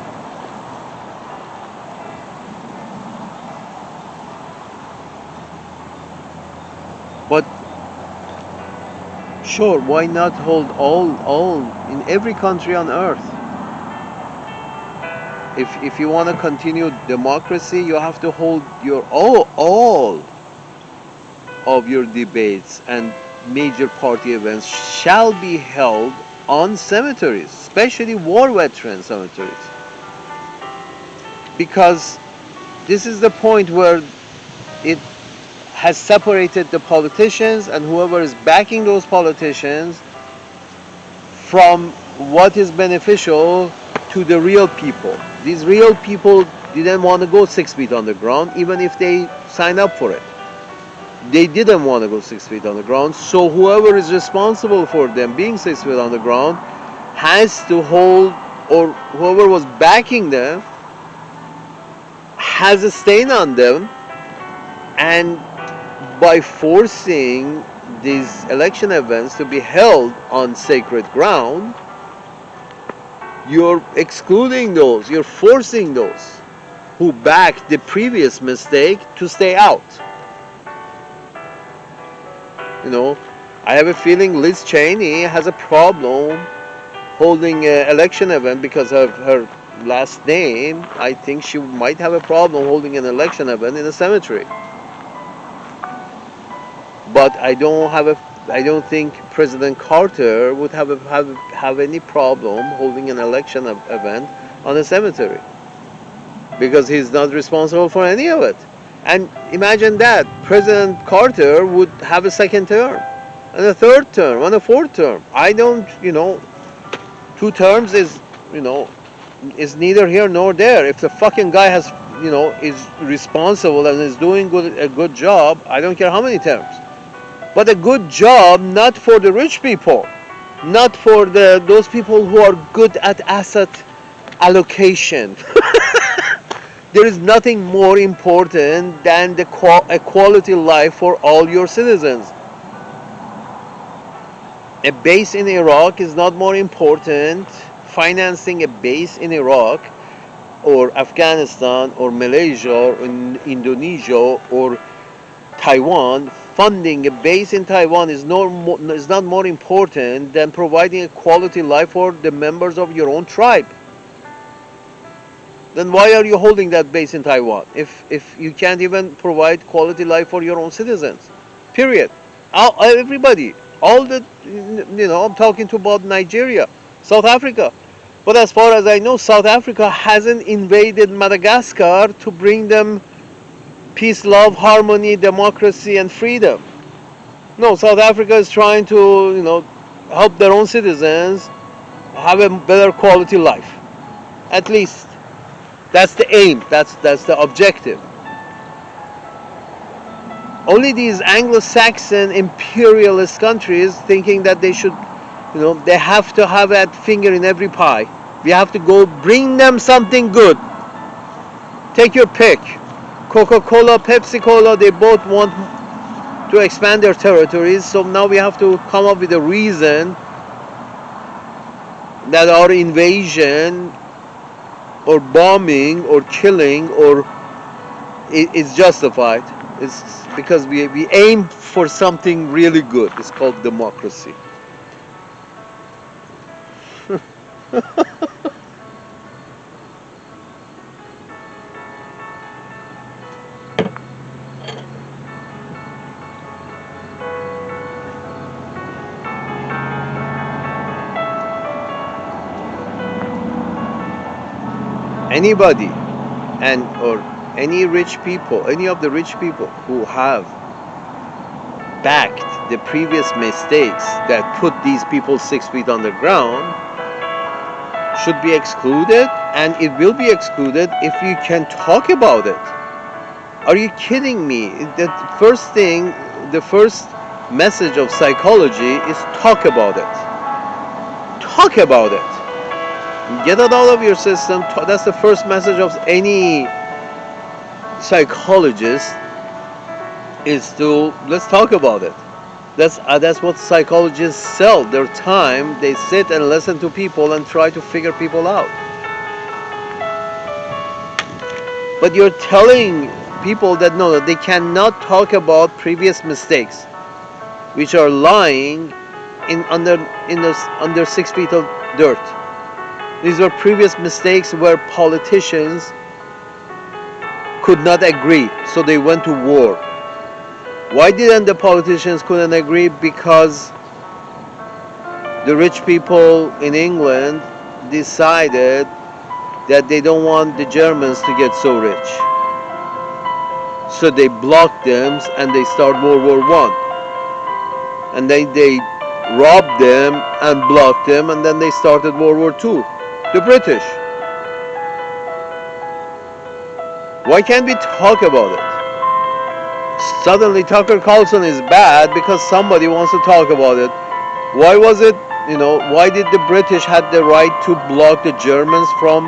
But sure, why not hold all in every country on earth? If you want to continue democracy, you have to hold your all of your debates and major party events shall be held on cemeteries, especially war veteran cemeteries. Because this is the point where it has separated the politicians and whoever is backing those politicians from what is beneficial to the real people. These real people didn't want to go 6 feet underground, even if they signed up for it. They didn't want to go 6 feet underground, so whoever is responsible for them being 6 feet underground has to hold, or whoever was backing them has a stain on them, and by forcing these election events to be held on sacred ground, you're excluding those, you're forcing those who backed the previous mistake to stay out. You know, I have a feeling Liz Cheney has a problem holding an election event because of her last name. I think she might have a problem holding an election event in a cemetery. But I don't think President Carter would have any problem holding an election event on a cemetery because he's not responsible for any of it. And imagine that President Carter would have a second term and a third term and a fourth term. I don't, 2 terms is neither here nor there. If the fucking guy is responsible and is doing a good job, I don't care how many terms. But a good job not for the rich people, not for those people who are good at asset allocation. There is nothing more important than a quality life for all your citizens. A base in Iraq is not more important. Financing a base in Iraq or Afghanistan or Malaysia or Indonesia or Taiwan, funding a base in Taiwan is not more important than providing a quality life for the members of your own tribe. Then why are you holding that base in Taiwan if you can't even provide quality life for your own citizens? Period. Everybody, I'm talking about Nigeria, South Africa. But as far as I know, South Africa hasn't invaded Madagascar to bring them peace, love, harmony, democracy, and freedom. No, South Africa is trying to, help their own citizens have a better quality life. At least that's the aim. That's the objective. Only these Anglo-Saxon imperialist countries thinking that they should, they have to have that finger in every pie. We have to go bring them something good. Take your pick. Coca-Cola, Pepsi-Cola, they both want to expand their territories. So now we have to come up with a reason that our invasion or bombing or killing or is justified. It's because we aim for something really good. It's called democracy. Anybody or any of the rich people who have backed the previous mistakes that put these people 6 feet underground should be excluded, and it will be excluded if you can talk about it. Are you kidding me? The first message of psychology is talk about it. Talk about it. Get it out of your system. That's the first message of any psychologist, is to let's talk about it. That's what psychologists sell their time. They sit and listen to people and try to figure people out. But you're telling people that no, they cannot talk about previous mistakes, which are lying under 6 feet of dirt. These were previous mistakes where politicians could not agree, so they went to war. Why didn't the politicians couldn't agree? Because the rich people in England decided that they don't want the Germans to get so rich. So they blocked them and they start World War I. And then they robbed them and blocked them, and then they started World War II. The British. Why can't we talk about it? Suddenly Tucker Carlson is bad because somebody wants to talk about it. Why was it, why did the British had the right to block the Germans from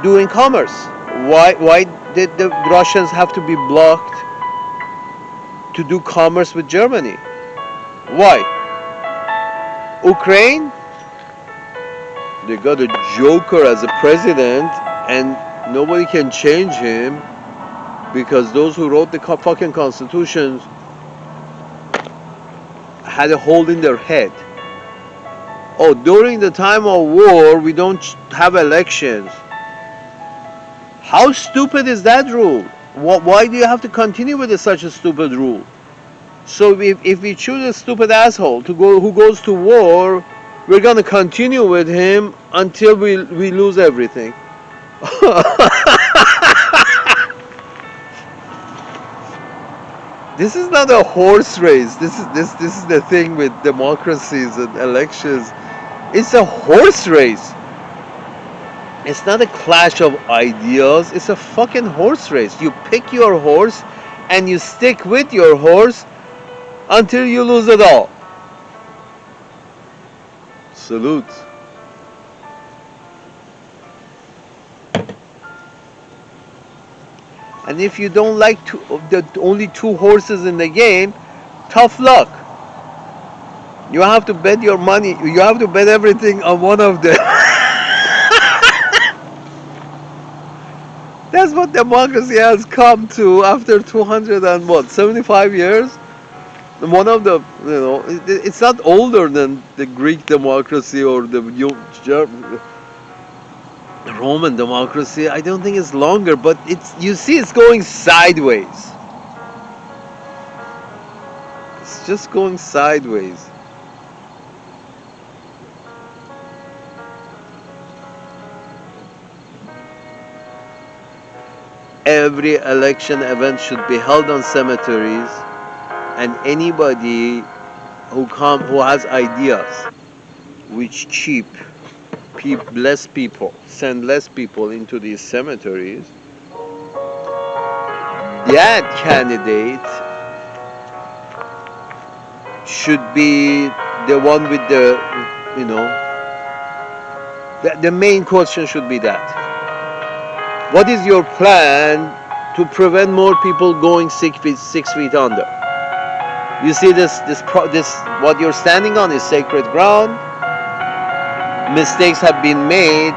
doing commerce? Why did the Russians have to be blocked to do commerce with Germany. Why? Ukraine, they got a joker as a president, and nobody can change him because those who wrote the fucking constitutions had a hole in their head. Oh, during the time of war, we don't have elections. How stupid is that rule? Why do you have to continue with such a stupid rule? So if we choose a stupid asshole to go who goes to war, we're gonna continue with him until we lose everything. This is not a horse race. This is the thing with democracies and elections. It's a horse race. It's not a clash of ideas. It's a fucking horse race. You pick your horse and you stick with your horse until you lose it all. Salute. And if you don't like the only two horses in the game, tough luck. You have to bet your money. You have to bet everything on one of them. That's what democracy has come to after 275 years. One of the, it's not older than the Greek democracy or the Roman democracy. I don't think it's longer, but you see it's going sideways. It's just going sideways. Every election event should be held on cemeteries, and anybody who has ideas which keep less people, send less people into these cemeteries, that candidate should be the one with the main question should be that. What is your plan to prevent more people going 6 feet under? You see this what you're standing on is sacred ground. Mistakes have been made.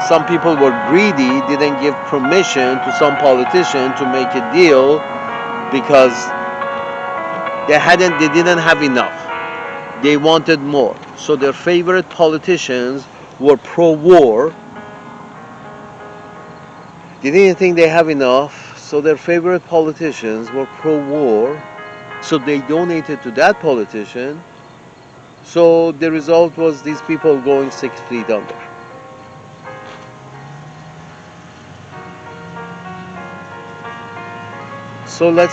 Some people were greedy, didn't give permission to some politician to make a deal because they didn't have enough. They wanted more. So their favorite politicians were pro-war. They didn't think they have enough, so their favorite politicians were pro-war. So they donated to that politician. So the result was these people going 6 feet under. So the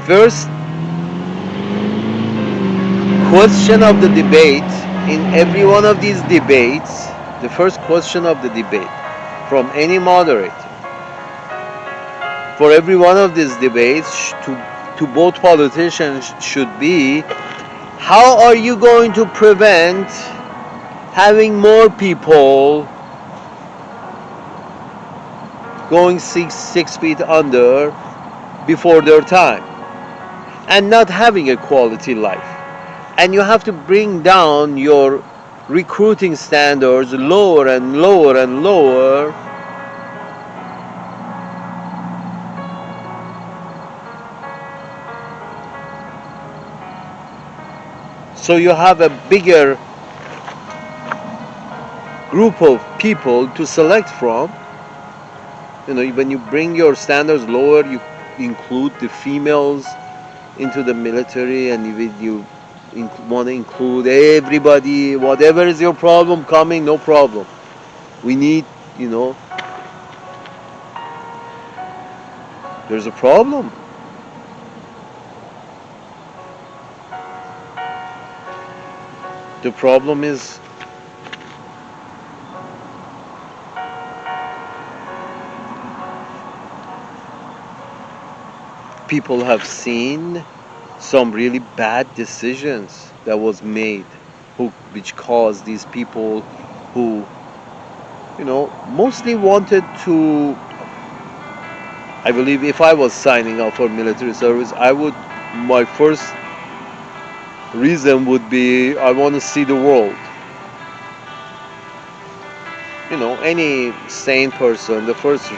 first question of the debate in every one of these debates, the first question of the debate from any moderator for every one of these debates to both politicians should be, how are you going to prevent having more people going six feet under before their time and not having a quality life? And you have to bring down your recruiting standards lower and lower and lower. So you have a bigger group of people to select from. When you bring your standards lower, you include the females into the military, and you want to include everybody. Whatever is your problem coming, no problem. We need, there's a problem. The problem is people have seen some really bad decisions that was made, which caused these people who, mostly wanted to. I believe if I was signing up for military service, I would My first reason would be I want to see the world. Any sane person, the first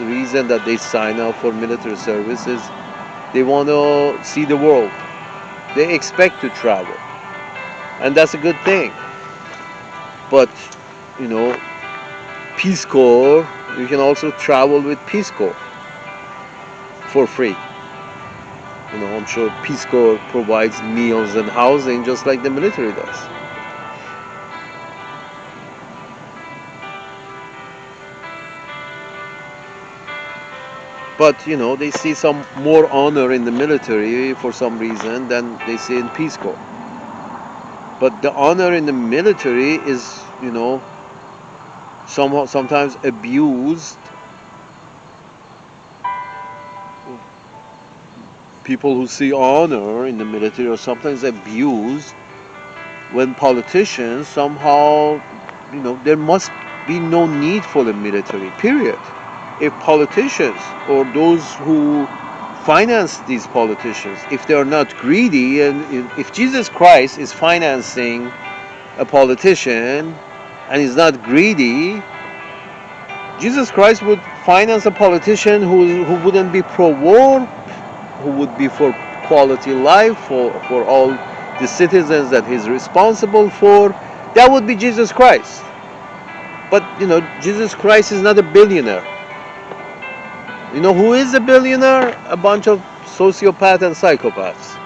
reason that they sign up for military service is they want to see the world. They expect to travel, and that's a good thing. But, you know, Peace Corps, you can also travel with Peace Corps for free. I'm sure Peace Corps provides meals and housing just like the military does. But, they see some more honor in the military for some reason than they see in Peace Corps. But the honor in the military is, somehow sometimes abused. People who see honor in the military are sometimes abused when politicians somehow, there must be no need for the military, period. If politicians or those who finance these politicians, if they are not greedy, and if Jesus Christ is financing a politician and is not greedy, Jesus Christ would finance a politician who wouldn't be pro-war, who would be for quality life for all the citizens that he's responsible for. That would be Jesus Christ. But Jesus Christ is not a billionaire. Who is a billionaire? A bunch of sociopaths and psychopaths.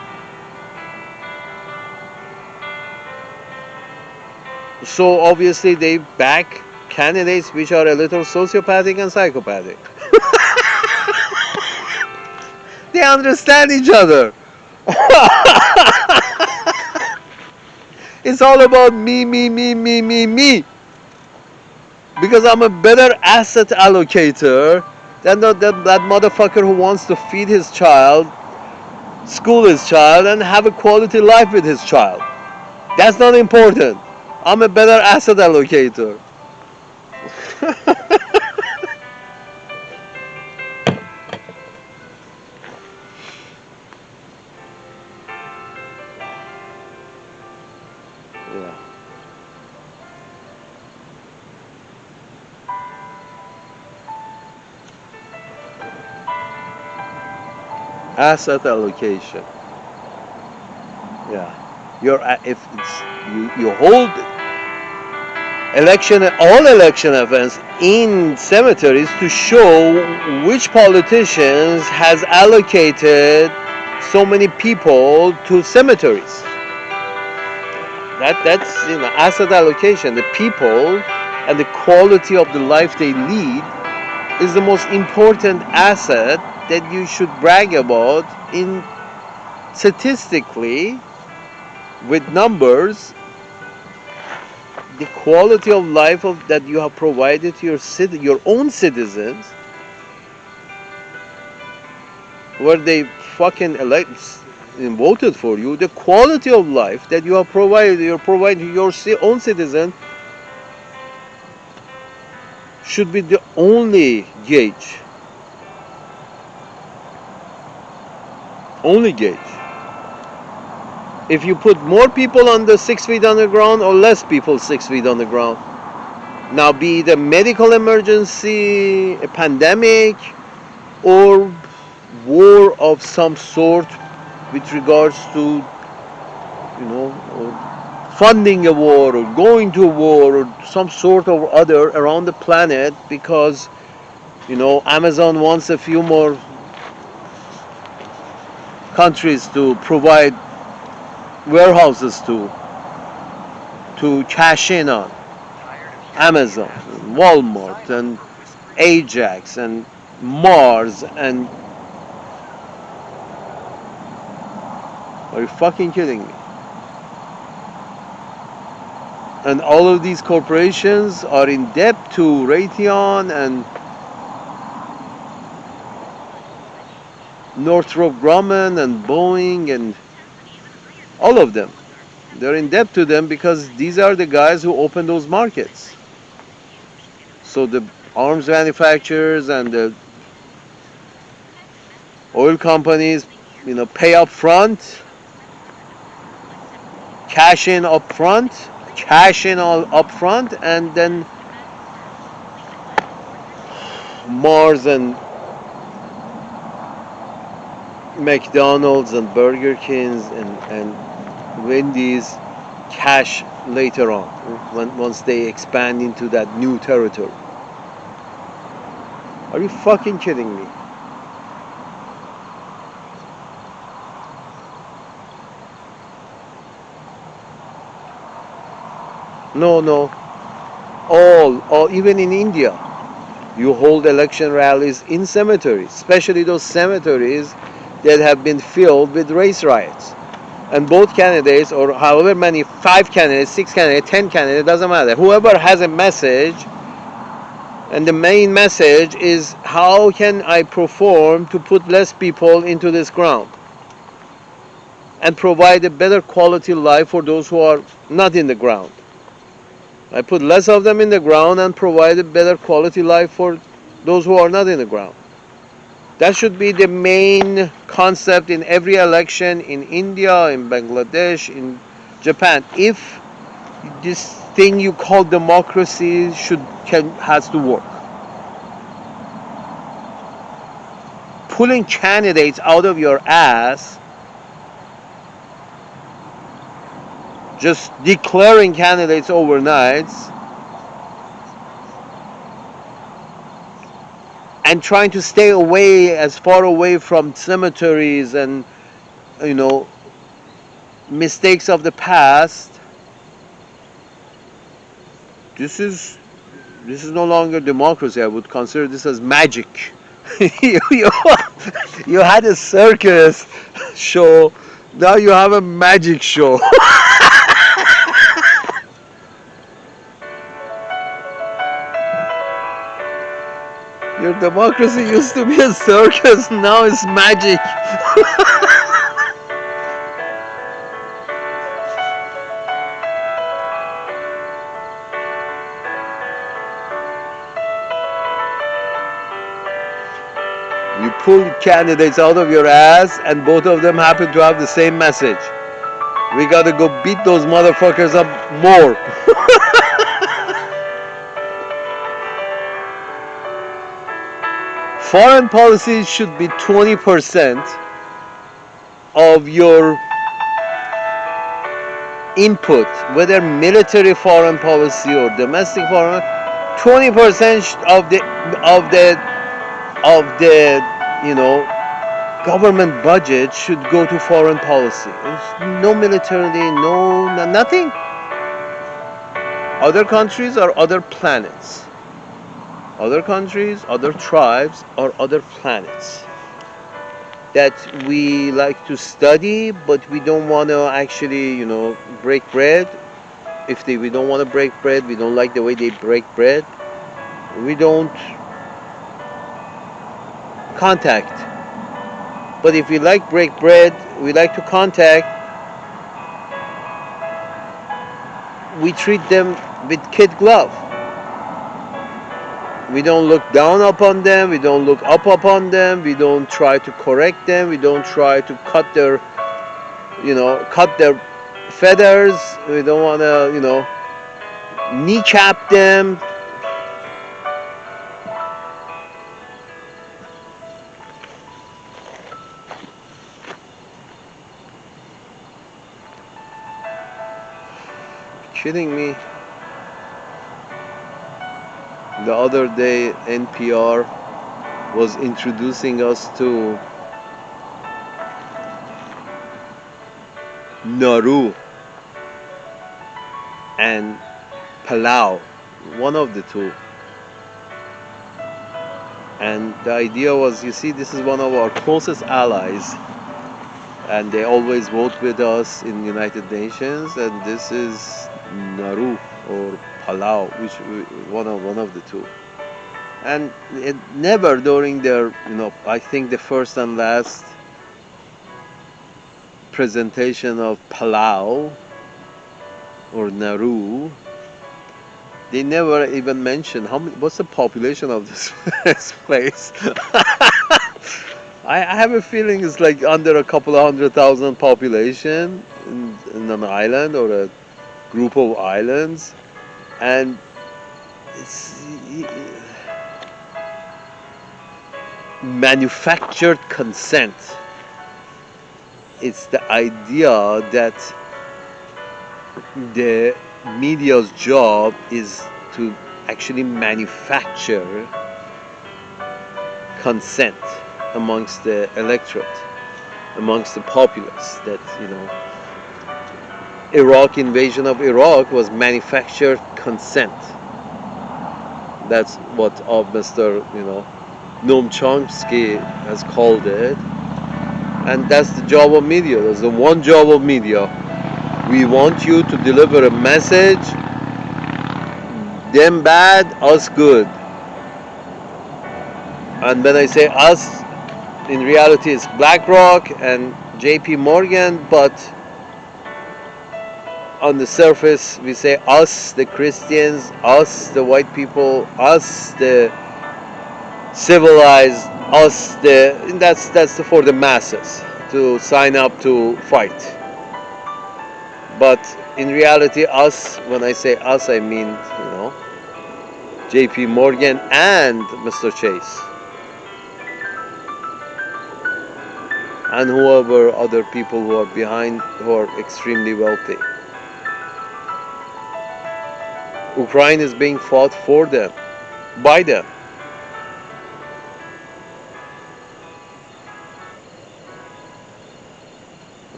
So obviously they back candidates which are a little sociopathic and psychopathic. They understand each other. It's all about me, me, me, me, me, me. Because I'm a better asset allocator than that motherfucker who wants to feed his child, school his child, and have a quality life with his child. That's not important. I'm a better asset allocator. Yeah. Asset allocation. Yeah. If it's you hold all election events in cemeteries to show which politicians has allocated so many people to cemeteries. That's asset allocation. The people and the quality of the life they lead is the most important asset that you should brag about in statistically with numbers. The quality of life that you have provided to your own citizens, where they fucking and voted for you, the quality of life that you're providing to your own citizen should be the only gauge. Only gauge. If you put more people on the 6 feet on the ground or less people 6 feet on the ground, now be it a medical emergency, a pandemic, or war of some sort with regards to, or funding a war or going to a war or some sort of other around the planet because, Amazon wants a few more countries to provide warehouses to cash in on. Amazon, Walmart, and Ajax, and Mars, and are you fucking kidding me? And all of these corporations are in debt to Raytheon and Northrop Grumman and Boeing and all of them. They're in debt to them because these are the guys who open those markets. So the arms manufacturers and the oil companies pay up front, cash in up front, cash in all up front, and then Mars and McDonald's and Burger Kings and Wendy's cash later on once they expand into that new territory. Are you fucking kidding me? No, no. All, even in India, you hold election rallies in cemeteries, especially those cemeteries that have been filled with race riots. And both candidates, or however many, 5 candidates, 6 candidates, 10 candidates, doesn't matter. Whoever has a message, and the main message is how can I perform to put less people into this ground and provide a better quality life for those who are not in the ground. I put less of them in the ground and provide a better quality life for those who are not in the ground. That should be the main concept in every election in India, in Bangladesh, in Japan. If this thing you call democracy has to work. Pulling candidates out of your ass, just declaring candidates overnight, and trying to stay away, as far away from cemeteries and you know mistakes of the past. This is no longer democracy. I would consider this as magic. you, you, you had a circus show, now you have a magic show. Your democracy used to be a circus, now it's magic. You pull candidates out of your ass, and both of them happen to have the same message. We gotta go beat those motherfuckers up more. Foreign policy should be 20% of your input, whether military foreign policy or domestic foreign. 20% of the government budget should go to foreign policy. No military, nothing. Other countries are other planets. Other countries, other tribes are other planets that we like to study, but we don't want to actually, break bread. We don't want to break bread, we don't like the way they break bread, we don't contact. But if we like break bread, we like to contact, we treat them with kid glove. We don't look down upon them, we don't look up upon them, we don't try to correct them, we don't try to cut their feathers, we don't want to, kneecap them. Kidding me? The other day NPR was introducing us to Nauru and Palau, one of the two. And the idea was, this is one of our closest allies, and they always vote with us in United Nations, and this is Nauru or Palau, which one of the two. And it never during their, I think the first and last presentation of Palau or Nauru, they never even mentioned what's the population of this place. I have a feeling it's like under a couple of 100,000 population in an island or a group of islands, and it's manufactured consent. It's the idea that the media's job is to actually manufacture consent amongst the electorate, amongst the populace. That Iraq invasion of Iraq was manufactured consent. That's what Mr. Noam Chomsky has called it, and that's the job of media. That's the one job of media. We want you to deliver a message, them bad, us good. And when I say us, in reality it's BlackRock and JP Morgan, but on the surface we say us, the Christians, us, the white people, us, the civilized, us, that's for the masses to sign up to fight. But in reality, us, when I say us, I mean, JP Morgan and Mr. Chase. And whoever other people who are behind, who are extremely wealthy. Ukraine is being fought for them, by them.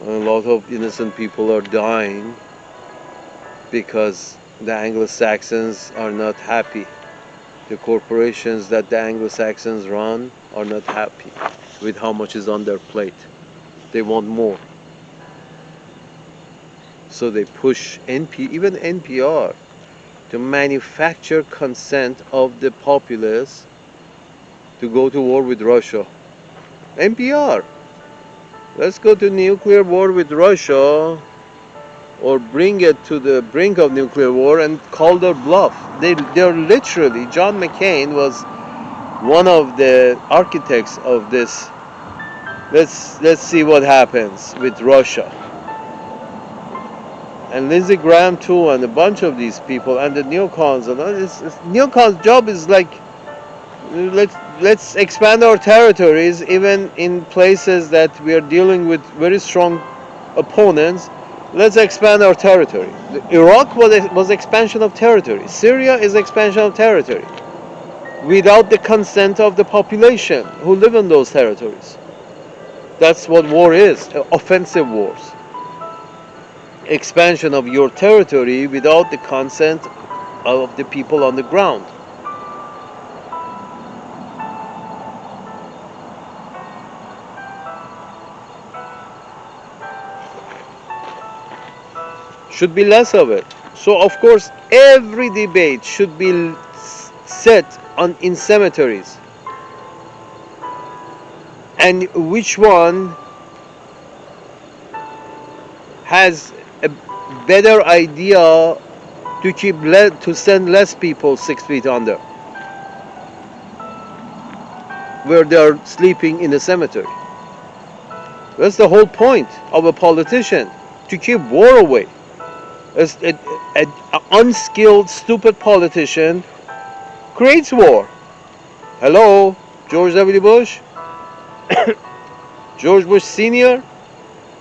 A lot of innocent people are dying because the Anglo-Saxons are not happy. The corporations that the Anglo-Saxons run are not happy with how much is on their plate. They want more. So they push even NPR to manufacture consent of the populace to go to war with Russia. NPR, let's go to nuclear war with Russia, or bring it to the brink of nuclear war and call their bluff. They're literally, John McCain was one of the architects of this. Let's see what happens with Russia. And Lindsey Graham too, and a bunch of these people, and the neocons. And neocons' job is like, let's expand our territories, even in places that we are dealing with very strong opponents. Let's expand our territory. Iraq was expansion of territory. Syria is expansion of territory, without the consent of the population who live in those territories. That's what war is, offensive wars. Expansion of your territory without the consent of the people on the ground. Should be less of it. So of course every debate should be set in cemeteries. And which one has a better idea to send less people 6 feet under, where they are sleeping in the cemetery. That's the whole point of a politician, to keep war away. An unskilled, stupid politician creates war. Hello, George W. Bush, George Bush Sr.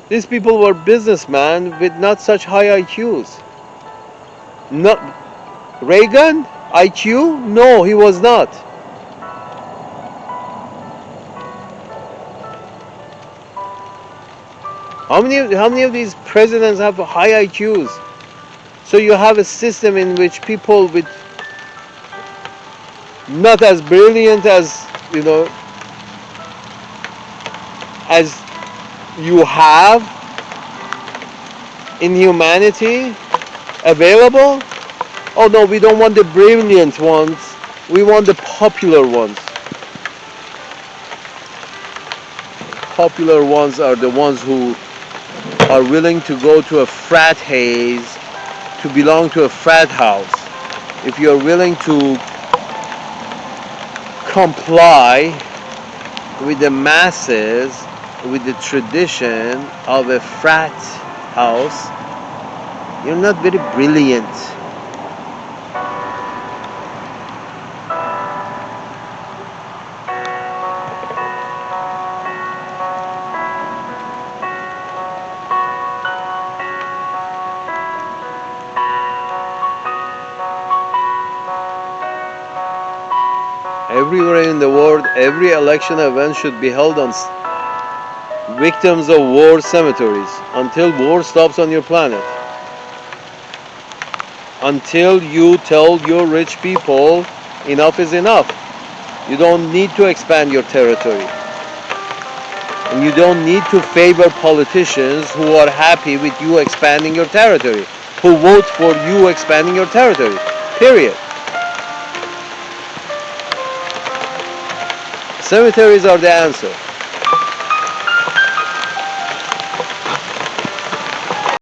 These people were businessmen with not such high IQs. Not Reagan IQ? No, he was not. How many of these presidents have high IQs? So you have a system in which people with not as brilliant as as you have in humanity available. Oh no, we don't want the brilliant ones, we want the popular ones. Popular ones are the ones who are willing to go to a frat haze, to belong to a frat house. If you're willing to comply with the masses, with the tradition of a frat house, you're not very brilliant. Everywhere in the world, every election event should be held on victims of war cemeteries until war stops on your planet. Until you tell your rich people enough is enough. You don't need to expand your territory. And you don't need to favor politicians who are happy with you expanding your territory, who vote for you expanding your territory. Period. Cemeteries are the answer.